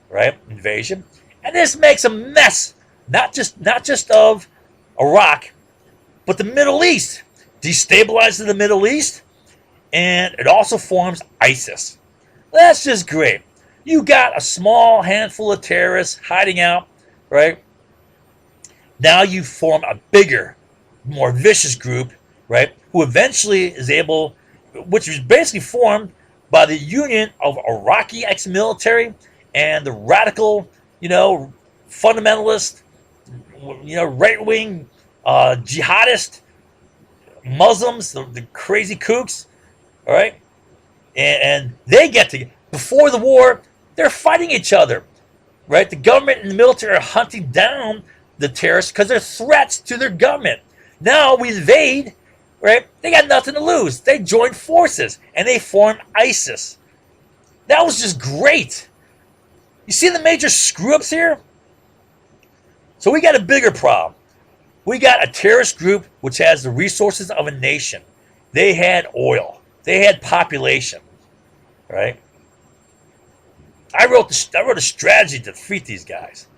right? Invasion, and this makes a mess, not just of Iraq, but the Middle East. Destabilizes the Middle East, and it also forms ISIS. That's just great. You got a small handful of terrorists hiding out, right? Now you form a bigger, more vicious group, right? Who eventually is able, which is basically formed by the union of Iraqi ex-military and the radical, fundamentalist, right-wing jihadist Muslims, the crazy kooks, all right? And they get to, before the war, they're fighting each other, right? The government and the military are hunting down the terrorists because they're threats to their government. Now we invade, right? They got nothing to lose. They join forces and they form ISIS. That was just great. You see the major screw-ups here? So we got a bigger problem. We got a terrorist group which has the resources of a nation. They had oil. They had population, right? I wrote a strategy to defeat these guys.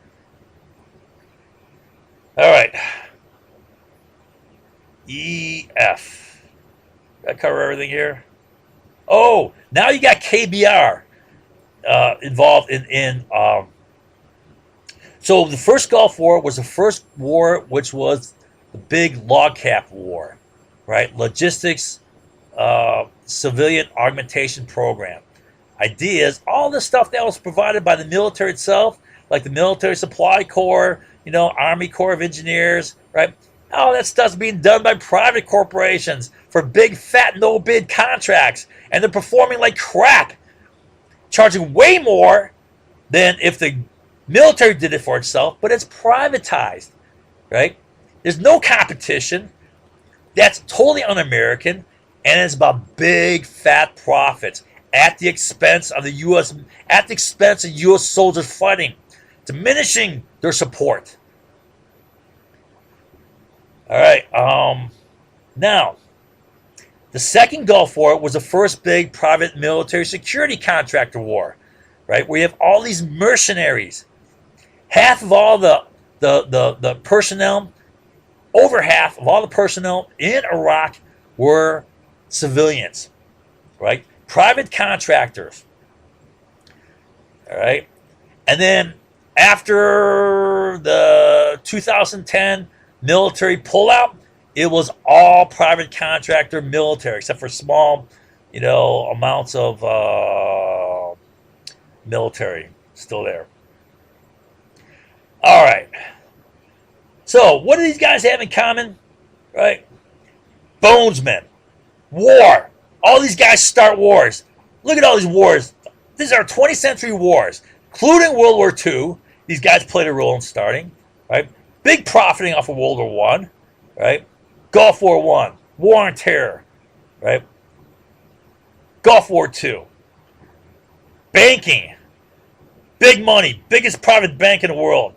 All right. EF. Did I cover everything here? Oh, now you got KBR involved in. So the first Gulf War was the first war, which was the big log cap war, right? Logistics, civilian augmentation program. Ideas, all the stuff that was provided by the military itself, like the Military Supply Corps, Army Corps of Engineers, right? All that stuff's being done by private corporations for big, fat, no bid contracts. And they're performing like crap, charging way more than if the military did it for itself, but it's privatized, right? There's no competition. That's totally un-American, and it's about big fat profits at the expense of the U.S. at the expense of U.S. soldiers fighting, diminishing their support. All right. Now, the second Gulf War was the first big private military security contractor war, right? Where you have all these mercenaries. Half of all the personnel, over half of all the personnel in Iraq were civilians, right? Private contractors, all right? And then after the 2010 military pullout, it was all private contractor military, except for small, amounts of military still there. All right. So what do these guys have in common? Right? Bonesmen. War. All these guys start wars. Look at all these wars. These are 20th century wars, including World War II. These guys played a role in starting. Right? Big profiting off of World War One. Right? Gulf War One. War on Terror. Right? Gulf War Two. Banking. Big money. Biggest private bank in the world.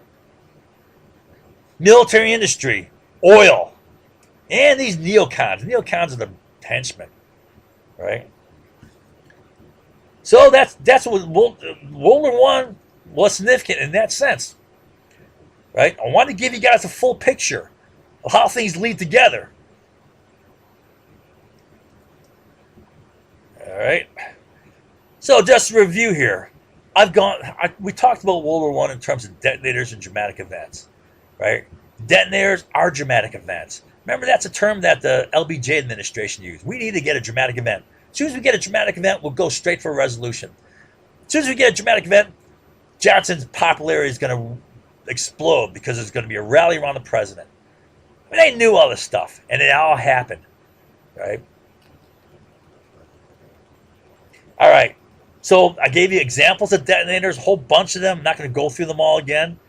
Military industry. Oil. And these neocons. Neocons are the henchmen. Right? So that's what World War One was significant in that sense. Right? I want to give you guys a full picture of how things lead together. All right. So just to review here, we talked about World War One in terms of detonators and dramatic events, right? Detonators are dramatic events. Remember, that's a term that the LBJ administration used. We need to get a dramatic event. As soon as we get a dramatic event, we'll go straight for a resolution. As soon as we get a dramatic event, Johnson's popularity is going to explode because there's going to be a rally around the president. I mean, they knew all this stuff, and it all happened, right? All right. So I gave you examples of detonators, a whole bunch of them. I'm not going to go through them all again,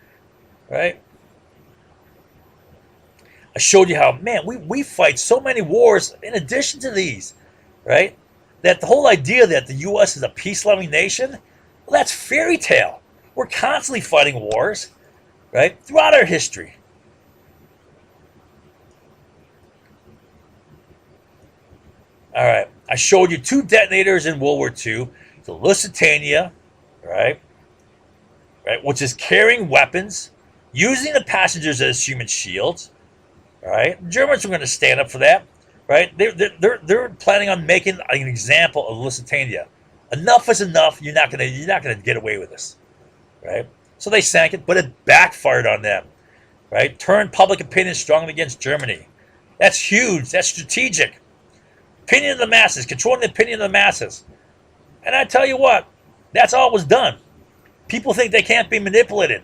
right? I showed you how, man, we fight so many wars in addition to these, right? That the whole idea that the U.S. is a peace-loving nation, well, that's fairy tale. We're constantly fighting wars, right? Throughout our history. All right. I showed you two detonators in World War II. The Lusitania, right, which is carrying weapons, using the passengers as human shields, right? The Germans were going to stand up for that, right? They're planning on making an example of Lusitania. Enough is enough. You're not gonna get away with this, right? So they sank it, but it backfired on them, right? Turned public opinion strongly against Germany. That's huge. That's strategic. Opinion of the masses, controlling the opinion of the masses. And I tell you what, that's all was done. People think they can't be manipulated,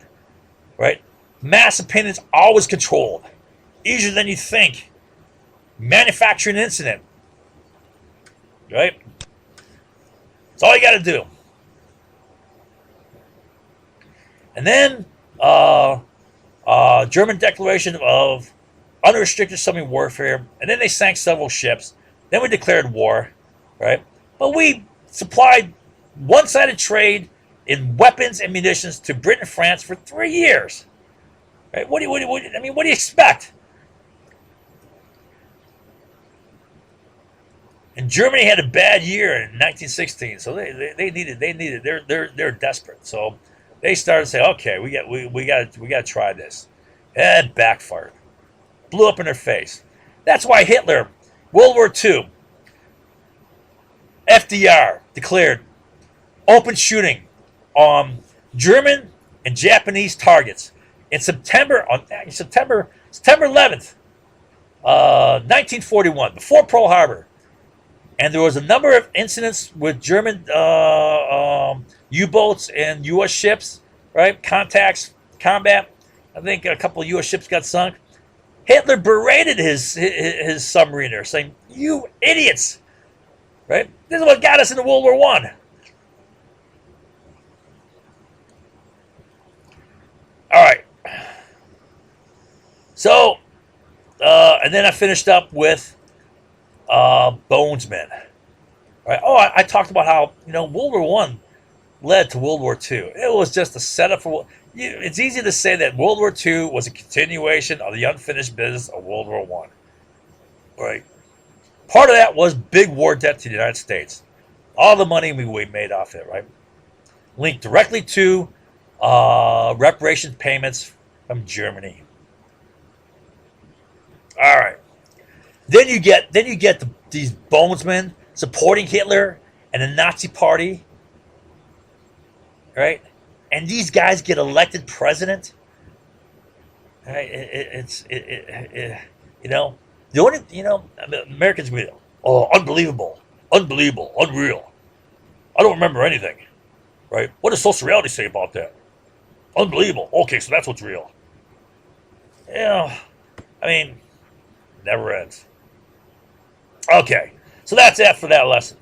right? Mass opinion's always controlled. Easier than you think. Manufacturing incident, right? That's all you got to do. And then German declaration of unrestricted submarine warfare, and then they sank several ships. Then we declared war, right? But we supplied one-sided trade in weapons and munitions to Britain and France for 3 years. Right? What do you expect? And Germany had a bad year in 1916, so they needed they're desperate. So they started to say, okay, we got to try this. And it backfired, blew up in their face. That's why Hitler, World War II, FDR declared open shooting on German and Japanese targets in September 11th, 1941, before Pearl Harbor. And there was a number of incidents with German U-boats and U.S. ships, right? Contacts, combat. I think a couple of U.S. ships got sunk. Hitler berated his submariner, saying, "You idiots!" Right? This is what got us into World War One. All right. So, and then I finished up with Bonesman. Right? Oh, I talked about how World War One led to World War Two. It was just a setup for. It's easy to say that World War Two was a continuation of the unfinished business of World War One. Right? Part of that was big war debt to the United States. All the money we made off it, right? Linked directly to reparations payments from Germany. All right. Then you get these bonesmen supporting Hitler and the Nazi Party, right? And these guys get elected president. Right? You know the only Americans will be, oh, unbelievable, unbelievable, unreal. I don't remember anything. Right? What does social reality say about that? Unbelievable. Okay, so that's what's real. I mean, never ends. Okay, so that's it for that lesson.